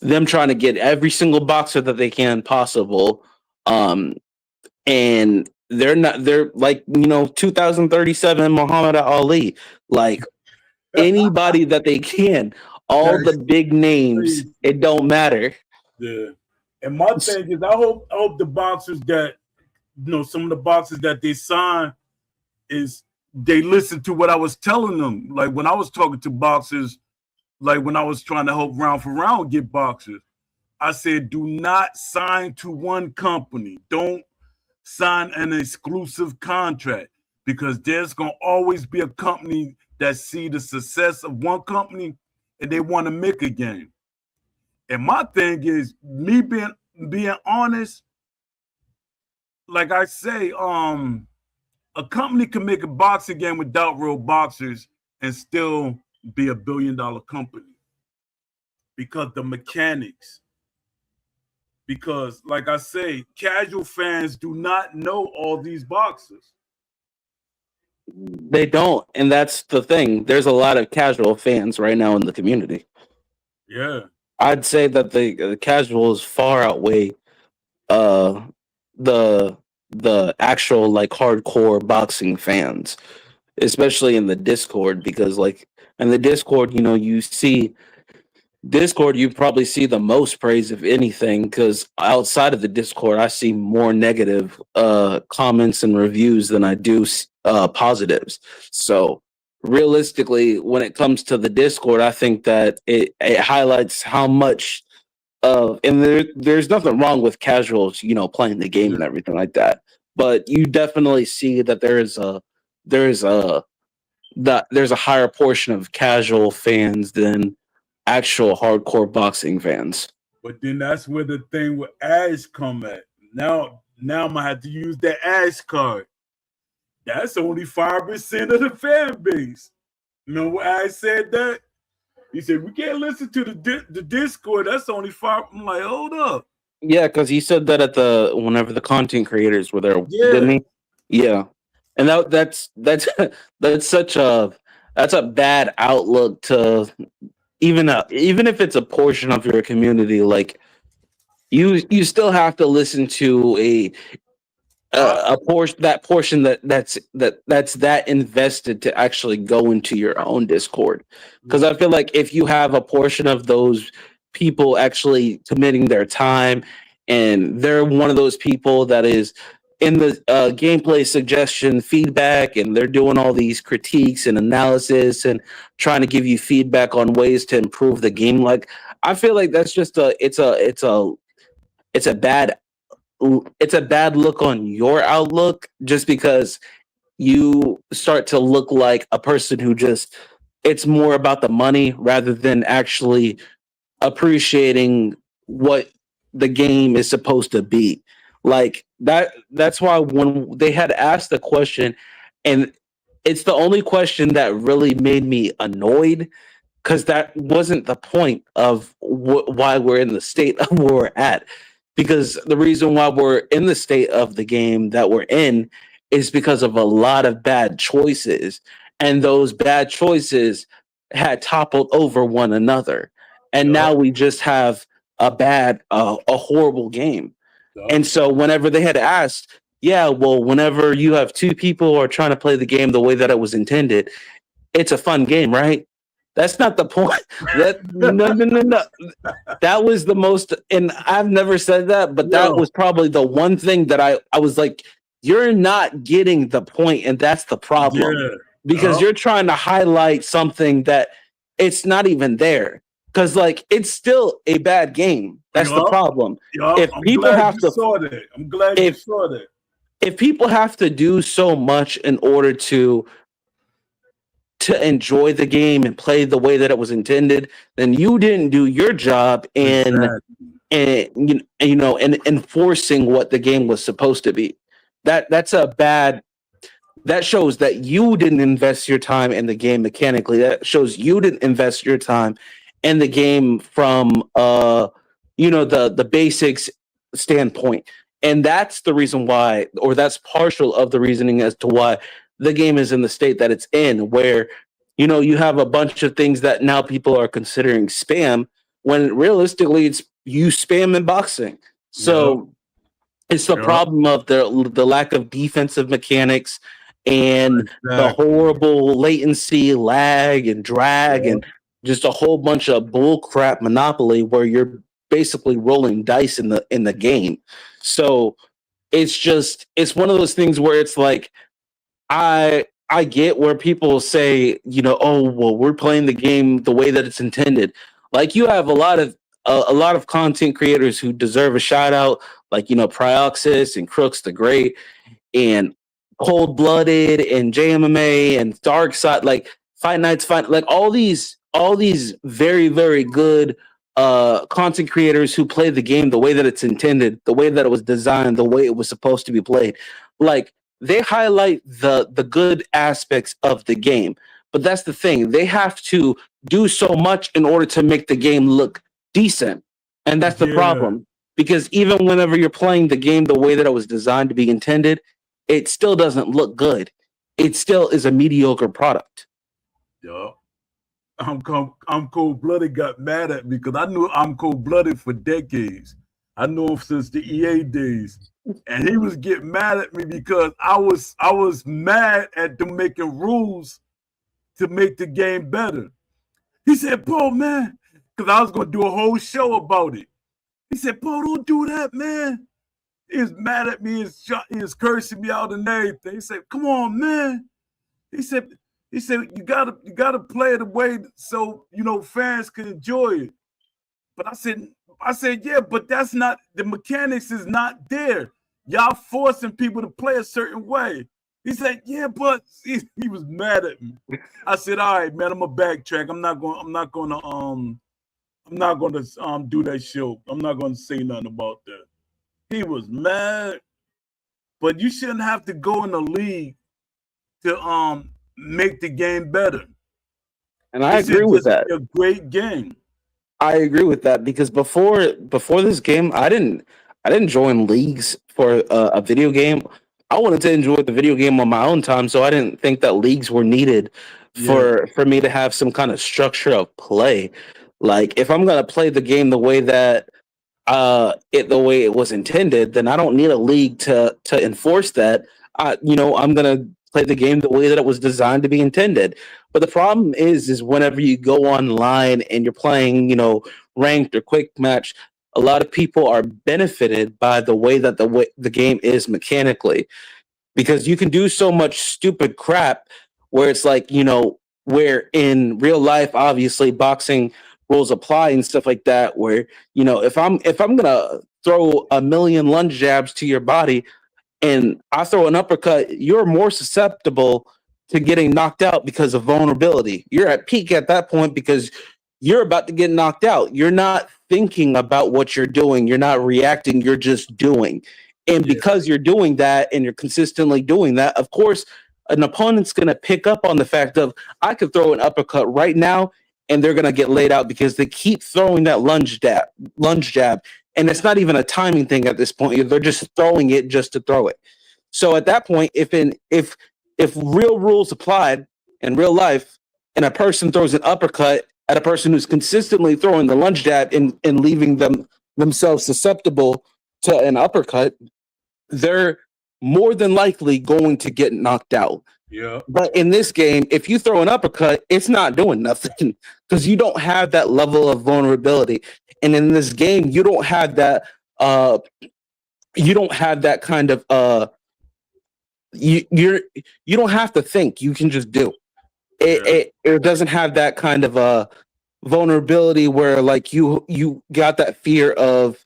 them trying to get every single boxer that they can possible. And they're like, 2037 Muhammad Ali, like anybody that they can, all the big names, it don't matter. Yeah. And my thing is, I hope the boxers that some of the boxers that they sign is they listen to what I was telling them. Like when I was talking to boxers, like when I was trying to help Round for Round get boxers, I said, do not sign to one company. Don't sign an exclusive contract, because there's going to always be a company that see the success of one company and they want to make a game. And my thing is, me being honest, like I say, a company can make a boxing game without real boxers and still be $1 billion company, because the mechanics. Because, like I say, casual fans do not know all these boxers. They don't, and that's the thing. There's a lot of casual fans right now in the community. Yeah. I'd say that the casuals far outweigh the actual like hardcore boxing fans, especially in the Discord, because like in the Discord, you see Discord, you probably see the most praise of anything, because outside of the Discord, I see more negative comments and reviews than I do positives. So realistically, when it comes to the Discord, I think that it highlights how much and there's nothing wrong with casuals, playing the game and everything like that. But you definitely see that there's a higher portion of casual fans than actual hardcore boxing fans. But then that's where the thing with Ash come at. Now I'm gonna have to use that Ash card. That's only 5% of the fan base. Remember when Ash said that? He said, we can't listen to the Discord. That's only 5. I'm like, hold up. Yeah, because he said that whenever the content creators were there, Yeah. didn't he? Yeah. And that's such a bad outlook to even if it's a portion of your community. Like you still have to listen to a portion that's that invested to actually go into your own Discord. Because I feel like if you have a portion of those people actually committing their time, and they're one of those people that is in the gameplay suggestion feedback, and they're doing all these critiques and analysis and trying to give you feedback on ways to improve the game, like I feel like that's just it's a bad look on your outlook, just because you start to look like a person who just, it's more about the money rather than actually appreciating what the game is supposed to be. Like that's why when they had asked the question, and it's the only question that really made me annoyed, because that wasn't the point of why we're in the state of where we're at. Because the reason why we're in the state of the game that we're in is because of a lot of bad choices. And those bad choices had toppled over one another. And now we just have a horrible game. And so whenever they had asked, whenever you have two people who are trying to play the game the way that it was intended, it's a fun game, right? That's not the point. No. That was the most, and I've never said that, but that was probably the one thing that I was like, you're not getting the point, and that's the problem. Yeah. Because you're trying to highlight something that it's not even there. Because like it's still a bad game. That's the problem. If people have to saw that. I'm glad you saw that. If people have to do so much in order to enjoy the game and play the way that it was intended, then you didn't do your job in enforcing what the game was supposed to be. That shows that you didn't invest your time in the game mechanically. That shows you didn't invest your time in the game from the basics standpoint. And that's the reason why, or that's partial of the reasoning as to why the game is in the state that it's in, where, you know, you have a bunch of things that now people are considering spam, when realistically it's you spam in boxing. So it's the Yep. problem of the lack of defensive mechanics and the Exactly. horrible latency, lag, and drag, and just a whole bunch of bullcrap monopoly where you're basically rolling dice in the game. So it's one of those things where it's like I get where people say, you know, oh well, we're playing the game the way that it's intended. Like you have a lot of content creators who deserve a shout out, like, you know, Prioxis and Crooks the Great and Cold Blooded and JMMA and Dark Side, like Fight Nights, like all these very, very good content creators who play the game the way that it's intended, the way that it was designed, the way it was supposed to be played. Like they highlight the good aspects of the game. But that's the thing. They have to do so much in order to make the game look decent. And that's the Yeah. problem. Because even whenever you're playing the game the way that it was designed to be intended, it still doesn't look good. It still is a mediocre product. Yup. I'm Cold Blooded got mad at me because I knew I'm Cold Blooded for decades. I knew him since the EA days, and he was getting mad at me because I was mad at them making rules to make the game better. He said, "Bro, man," because I was gonna do a whole show about it. He said, "Bro, don't do that, man." He was mad at me. He was cursing me out and everything. He said, "Come on, man." He said, you gotta play it the way so you know fans can enjoy it. But I said, yeah, but that's not the mechanics is not there. Y'all forcing people to play a certain way. He said, yeah, but he was mad at me. I said, all right, man, I'm gonna backtrack. I'm not gonna do that show. I'm not gonna say nothing about that. He was mad, but you shouldn't have to go in the league to make the game better. And I It should agree with just that. be a great game. I agree with that because before this game, I didn't join leagues for a video game. I wanted to enjoy the video game on my own time, so I didn't think that leagues were needed for me to have some kind of structure of play. Like if I'm gonna play the game the way that the way it was intended, then I don't need a league to enforce that. I'm gonna play the game the way that it was designed to be intended. But the problem is whenever you go online and you're playing, you know, ranked or quick match, a lot of people are benefited by the way that the game is mechanically, because you can do so much stupid crap where it's like, you know, where in real life, obviously boxing rules apply and stuff like that, where, you know, if I'm gonna throw a million lunge jabs to your body and I throw an uppercut, you're more susceptible to getting knocked out because of vulnerability. You're at peak at that point because you're about to get knocked out. You're not thinking about what you're doing. You're not reacting. You're just doing. And because you're doing that and you're consistently doing that, of course, an opponent's going to pick up on the fact of, I could throw an uppercut right now and they're going to get laid out because they keep throwing that lunge jab. And it's not even a timing thing at this point. They're just throwing it just to throw it. So at that point, if real rules applied in real life and a person throws an uppercut at a person who's consistently throwing the lunge jab and leaving themselves susceptible to an uppercut, they're more than likely going to get knocked out. Yeah. But in this game, if you throw an uppercut, it's not doing nothing because you don't have that level of vulnerability. And in this game, you don't have that. You don't have that kind of. You don't have to think. You can just do. It doesn't have that kind of vulnerability where like you got that fear of,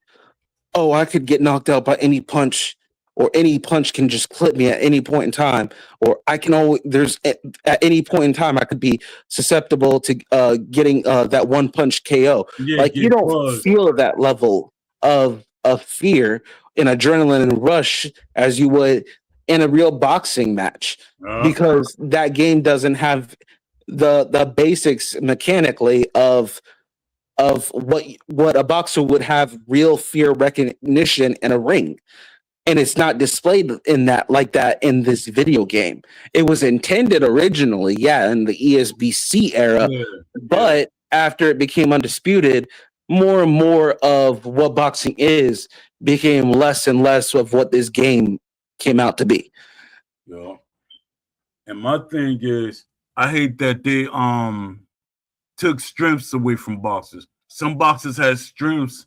oh, I could get knocked out by any punch, or any punch can just clip me at any point in time, or I can always at any point in time I could be susceptible to getting that one punch KO. Like you don't feel that level of fear and adrenaline and rush as you would in a real boxing match, because that game doesn't have the basics mechanically of what a boxer would have real fear recognition in a ring. and it's not displayed in that like that in this video game. It was intended originally, yeah, in the ESBC era, Yeah, but after it became undisputed, more and more of what boxing is became less and less of what this game came out to be. yeah. And my thing is, I hate that they took strengths away from boxers. Some boxers have strengths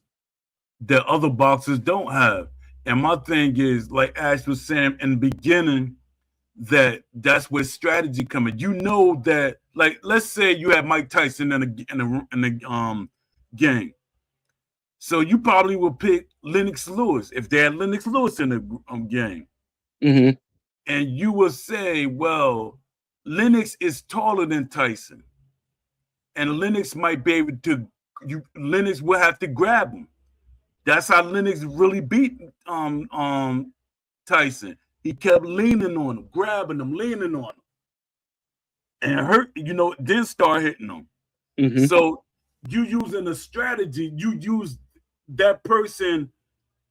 that other boxers don't have. And my thing is, like Ash was saying in the beginning, that's where strategy comes in. You know that, like, let's say you have Mike Tyson in the game. So you probably will pick Lennox Lewis if they had Lennox Lewis in the game. Mm-hmm. And you will say, well, Lennox is taller than Tyson. And Lennox might be able to, Lennox will have to grab him. That's how Lennox really beat Tyson. He kept leaning on him, grabbing him, leaning on him. And hurt, then start hitting him. Mm-hmm. So you using a strategy, you use that person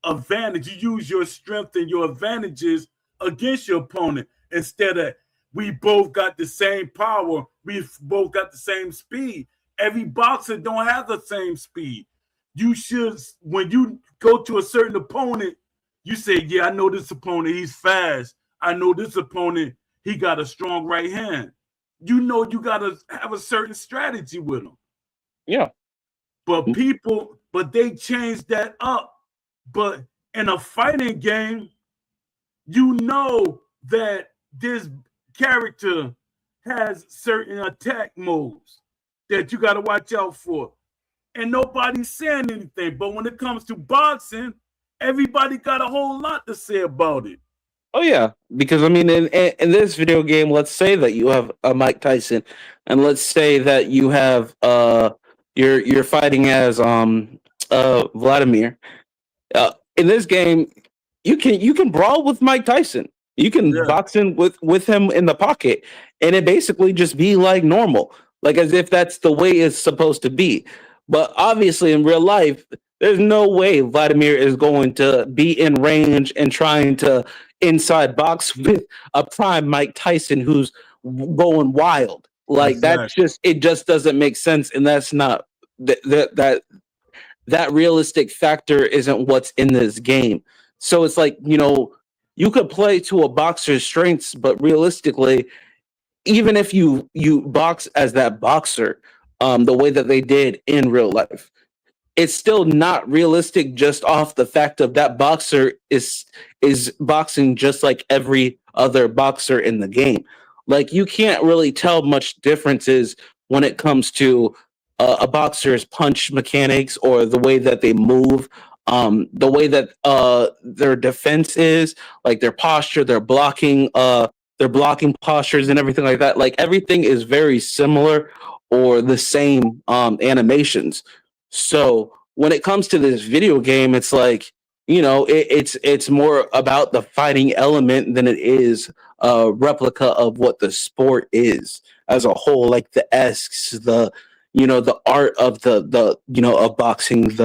advantage, you use your strength and your advantages against your opponent instead of we both got the same power, we both got the same speed. Every boxer don't have the same speed. You should, when you go to a certain opponent, you say, yeah, I know this opponent, he's fast. I know this opponent, he got a strong right hand. You know you got to have a certain strategy with him. Yeah. But they changed that up. But in a fighting game, you know that this character has certain attack moves that you got to watch out for. And nobody's saying anything. But when it comes to boxing, everybody got a whole lot to say about it. Oh yeah, because I mean, in this video game, let's say that you have a Mike Tyson, and let's say that you have you're fighting as Vladimir. In this game, you can brawl with Mike Tyson. You can box in with him in the pocket, and it basically just be like normal, like as if that's the way it's supposed to be. But obviously, in real life, there's no way Vladimir is going to be in range and trying to inside box with a prime Mike Tyson who's going wild. Like exactly. It just doesn't make sense, and that's not that realistic factor isn't what's in this game. So it's like, you could play to a boxer's strengths, but realistically, even if you box as that boxer, the way that they did in real life, it's still not realistic just off the fact of that boxer is boxing just like every other boxer in the game. Like, you can't really tell much differences when it comes to a boxer's punch mechanics or the way that they move, the way that their defense is, like their posture, their blocking postures and everything like that. Like, everything is very similar or the same animations. So when it comes to this video game, it's like, it's more about the fighting element than it is a replica of what the sport is as a whole, like the esques, the art of of boxing,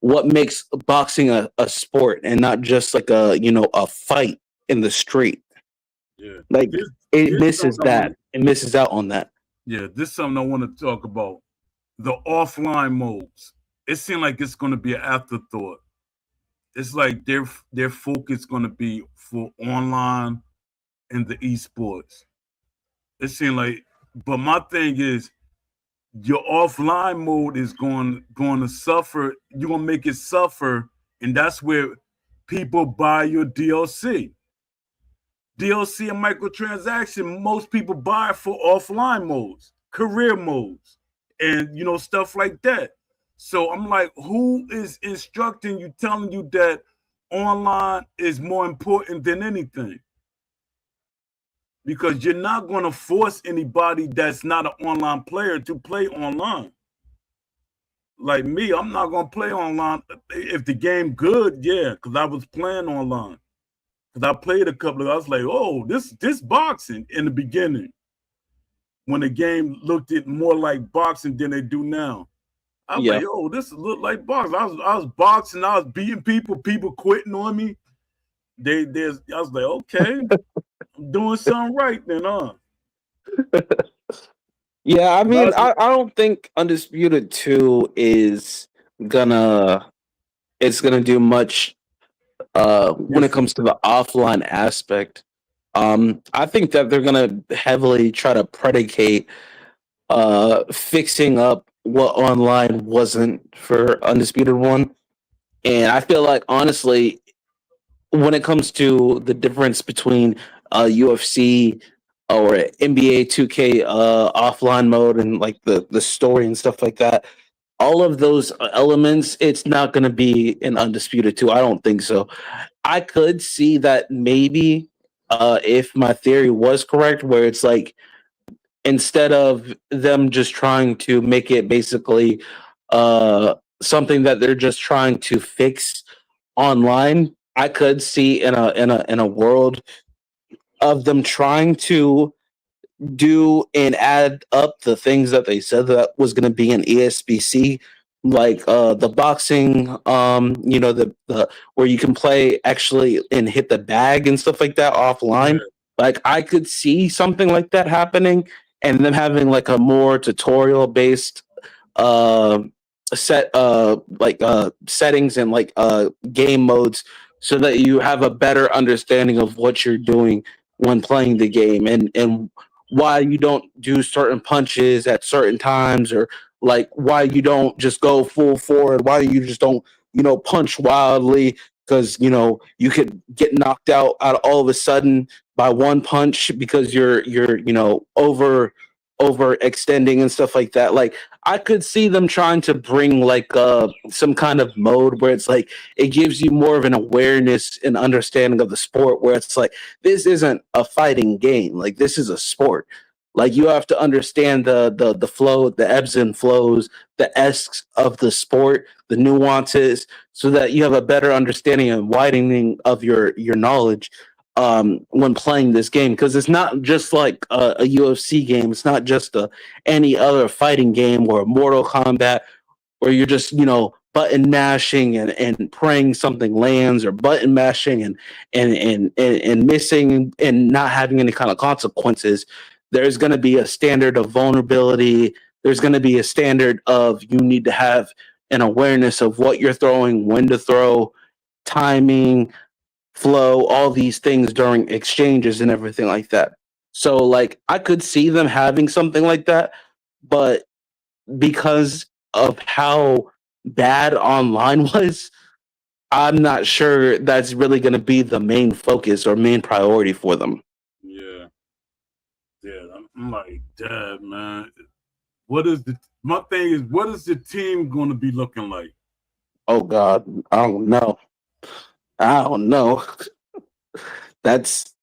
what makes boxing a sport and not just like a fight in the street. Yeah. Like it misses that. It misses out on that. Yeah, this is something I want to talk about. The offline modes. It seems like it's going to be an afterthought. It's like their focus going to be for online and the esports. It seems like, but my thing is, your offline mode is going to suffer. You're going to make it suffer, and that's where people buy your DLC. DLC and microtransaction, most people buy for offline modes, career modes, and stuff like that. So I'm like, who is instructing you, telling you that online is more important than anything? Because you're not going to force anybody that's not an online player to play online. Like me, I'm not going to play online. If the game good, yeah, because I was playing online. Because I played a couple of, I was like, oh, this boxing in the beginning. When the game looked at more like boxing than they do now. I was like, oh, this look like boxing. I was boxing, I was beating people quitting on me. I was like, okay, I'm doing something right then, huh? Yeah, I mean, That's I don't think Undisputed 2 is gonna it's gonna do much when it comes to the offline aspect. I think that they're gonna heavily try to predicate fixing up what online wasn't for Undisputed 1. And I feel like honestly, when it comes to the difference between UFC or NBA 2K offline mode and like the story and stuff like that, all of those elements, it's not going to be an Undisputed 2. I don't think so. I could see that maybe if my theory was correct, where it's like instead of them just trying to make it basically something that they're just trying to fix online, I could see in a world of them trying to do and add up the things that they said that was going to be in ESBC, like the boxing, the where you can play actually and hit the bag and stuff like that offline. Yeah. Like I could see something like that happening, and them having like a more tutorial based uh settings and like game modes, so that you have a better understanding of what you're doing when playing the game, and why you don't do certain punches at certain times, or like why you don't just go full forward, why you just don't punch wildly, because you could get knocked out all of a sudden by one punch because you're overextending and stuff like that. Like I could see them trying to bring like some kind of mode where it's like it gives you more of an awareness and understanding of the sport, where it's like this isn't a fighting game, like this is a sport. Like you have to understand the flow, the ebbs and flows, the esques of the sport, the nuances, so that you have a better understanding and widening of your knowledge when playing this game, because it's not just like a UFC game. It's not just any other fighting game or a Mortal Kombat where you're just button mashing and praying something lands, or button mashing and missing and not having any kind of consequences. There's going to be a standard of vulnerability. There's going to be a standard of you need to have an awareness of what you're throwing, when to throw, timing, flow, all these things during exchanges and everything like that. So like I could see them having something like that, but because of how bad online was, I'm not sure that's really going to be the main focus or main priority for them. Yeah. Yeah. I'm like, Dad, man. My thing is, what is the team going to be looking like? Oh God, I don't know. That's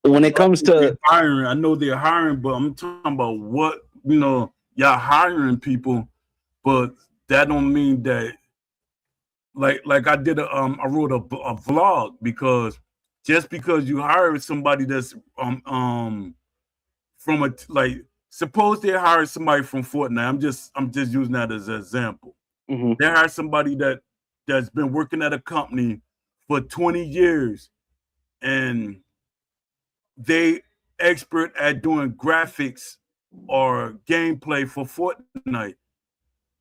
when it comes to hiring. I know they're hiring, but I'm talking about what, y'all hiring people, but that don't mean that like I did I wrote a vlog, because just because you hire somebody that's from a, like, suppose they hire somebody from Fortnite. I'm just using that as an example. Mhm. They hire somebody that's been working at a company for 20 years, and they expert at doing graphics or gameplay for Fortnite.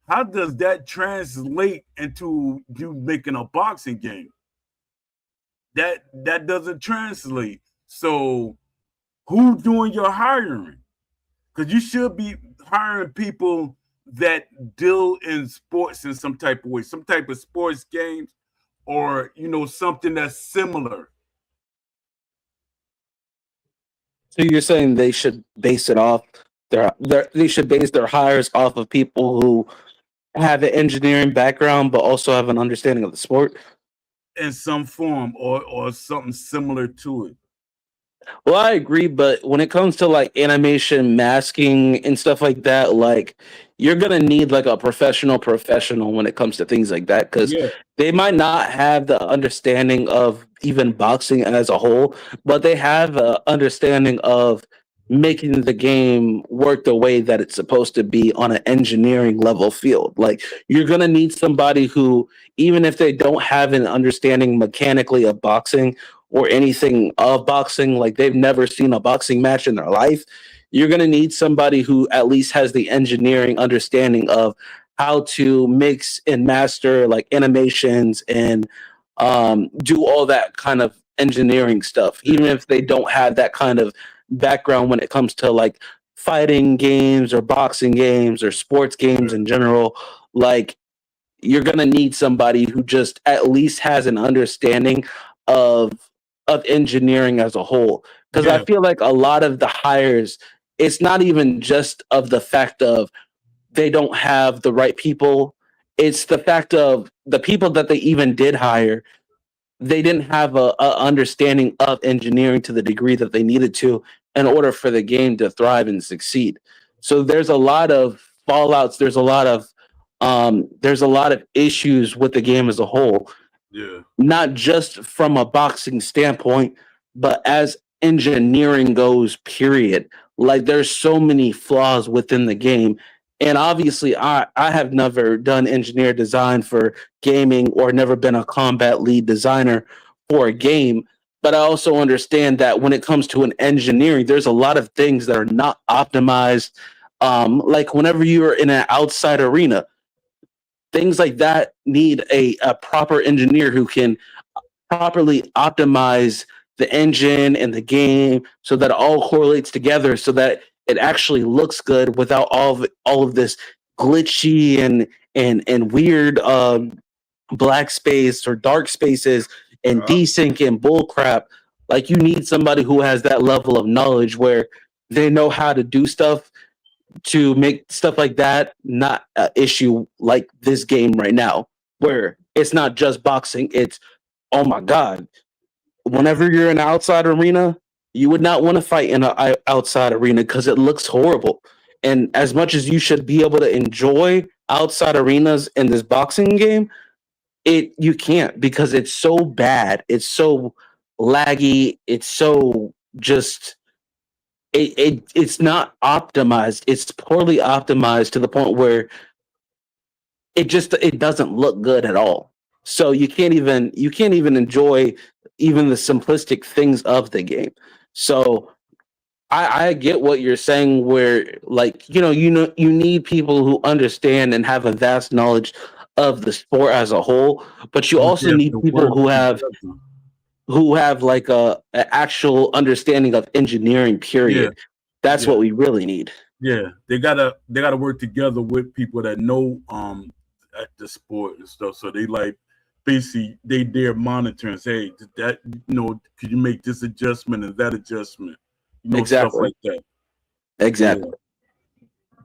How does that translate into you making a boxing game? That doesn't translate. So who doing your hiring? Because you should be hiring people that deal in sports in some type of way, some type of sports games, or something that's similar. So you're saying they should base it off they should base their hires off of people who have an engineering background but also have an understanding of the sport? In some form, or something similar to it. Well, I agree, but when it comes to like animation, masking, and stuff like that, like you're gonna need like a professional when it comes to things like that, because Yeah. they might not have the understanding of even boxing as a whole, but they have an understanding of making the game work the way that it's supposed to be on an engineering level field. Like you're gonna need somebody who, even if they don't have an understanding mechanically of boxing or anything of boxing, like they've never seen a boxing match in their life, you're gonna need somebody who at least has the engineering understanding of how to mix and master like animations and do all that kind of engineering stuff, even if they don't have that kind of background when it comes to like fighting games or boxing games or sports games in general. Like you're gonna need somebody who just at least has an understanding of engineering as a whole. Because I Yeah, feel like a lot of the hires, it's not even just of the fact of they don't have the right people. It's the fact of the people that they even did hire, they didn't have a understanding of engineering to the degree that they needed to in order for the game to thrive and succeed. So there's a lot of fallouts. There's a lot of issues with the game as a whole, yeah, not just from a boxing standpoint, but as engineering goes, period. Like there's so many flaws within the game. And obviously I have never done engineer design for gaming or never been a combat lead designer for a game. But I also understand that when it comes to an engineering, there's a lot of things that are not optimized. Like whenever you're in an outside arena, things like that need a proper engineer who can properly optimize the engine and the game so that it all correlates together so that it actually looks good without all of this glitchy and weird black space or dark spaces and yeah, desync and bull crap. Like you need somebody who has that level of knowledge where they know how to do stuff to make stuff like that not an issue like this game right now, where it's not just boxing. It's, oh my god, whenever you're in an outside arena, you would not want to fight in an outside arena because it looks horrible. And as much as you should be able to enjoy outside arenas in this boxing game, it you can't because it's so bad. It's so laggy. It's so just it's not optimized. It's poorly optimized to the point where it doesn't look good at all. So you can't even enjoy even the simplistic things of the game. So I get what you're saying where like you need people who understand and have a vast knowledge of the sport as a whole, but you but also they have need to people work together. who have like a actual understanding of engineering Yeah, period. That's yeah, what we really need. yeah. They gotta work together with people that know at the sport and stuff. So they like basically they there monitoring. Say, hey, that could you make this adjustment and that adjustment? Stuff Exactly. like that. Yeah, Exactly.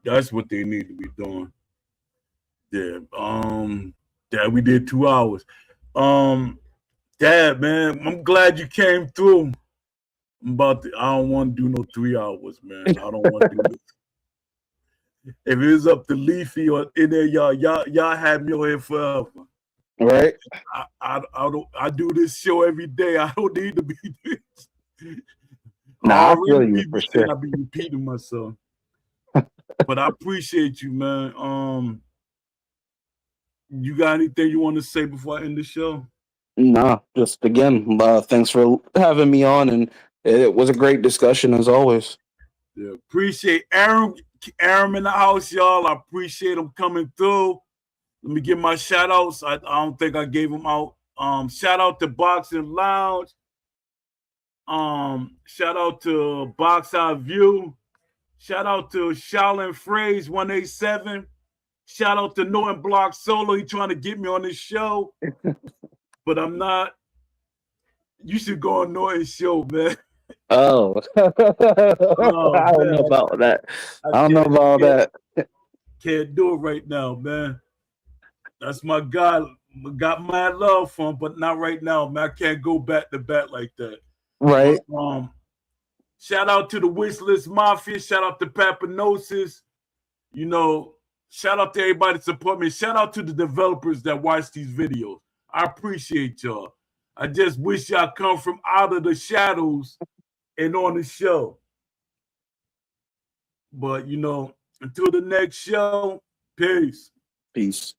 that's what they need to be doing. Yeah. Dad, we did 2 hours. Um, Dad, man, I'm glad you came through. I don't want to do no 3 hours, man. I don't want to do this. If it was up to Leafy or in there, y'all have me on here forever. Right? I do this show every day. I don't need to be this. I Nah, I already feel you be for saying sure. I be repeating myself. But I appreciate you, man. You got anything you want to say before I end the show? Nah, just again, thanks for having me on, and it was a great discussion as always. Yeah, appreciate Aaron in the house, y'all. I appreciate him coming through. Let me give my shout outs. I don't think I gave them out. Shout out to Boxing Lounge. Shout out to Box Eye View. Shout out to Shaolin Phrase 187. Shout out to Norton Block Solo. He trying to get me on this show, but I'm not. You should go on Norton's show, man. Oh, Oh I don't know man, about that. I I don't know can't, I about can't, that. can't do it right now, man. That's my guy. Got mad love for him, but not right now, man. I can't go back to back like that. But Right? shout out to the Wish List Mafia. Shout out to Papanosis. You know, shout out to everybody that support me. Shout out to the developers that watch these videos. I appreciate y'all. I just wish y'all come from out of the shadows and on the show. But until the next show, peace. Peace.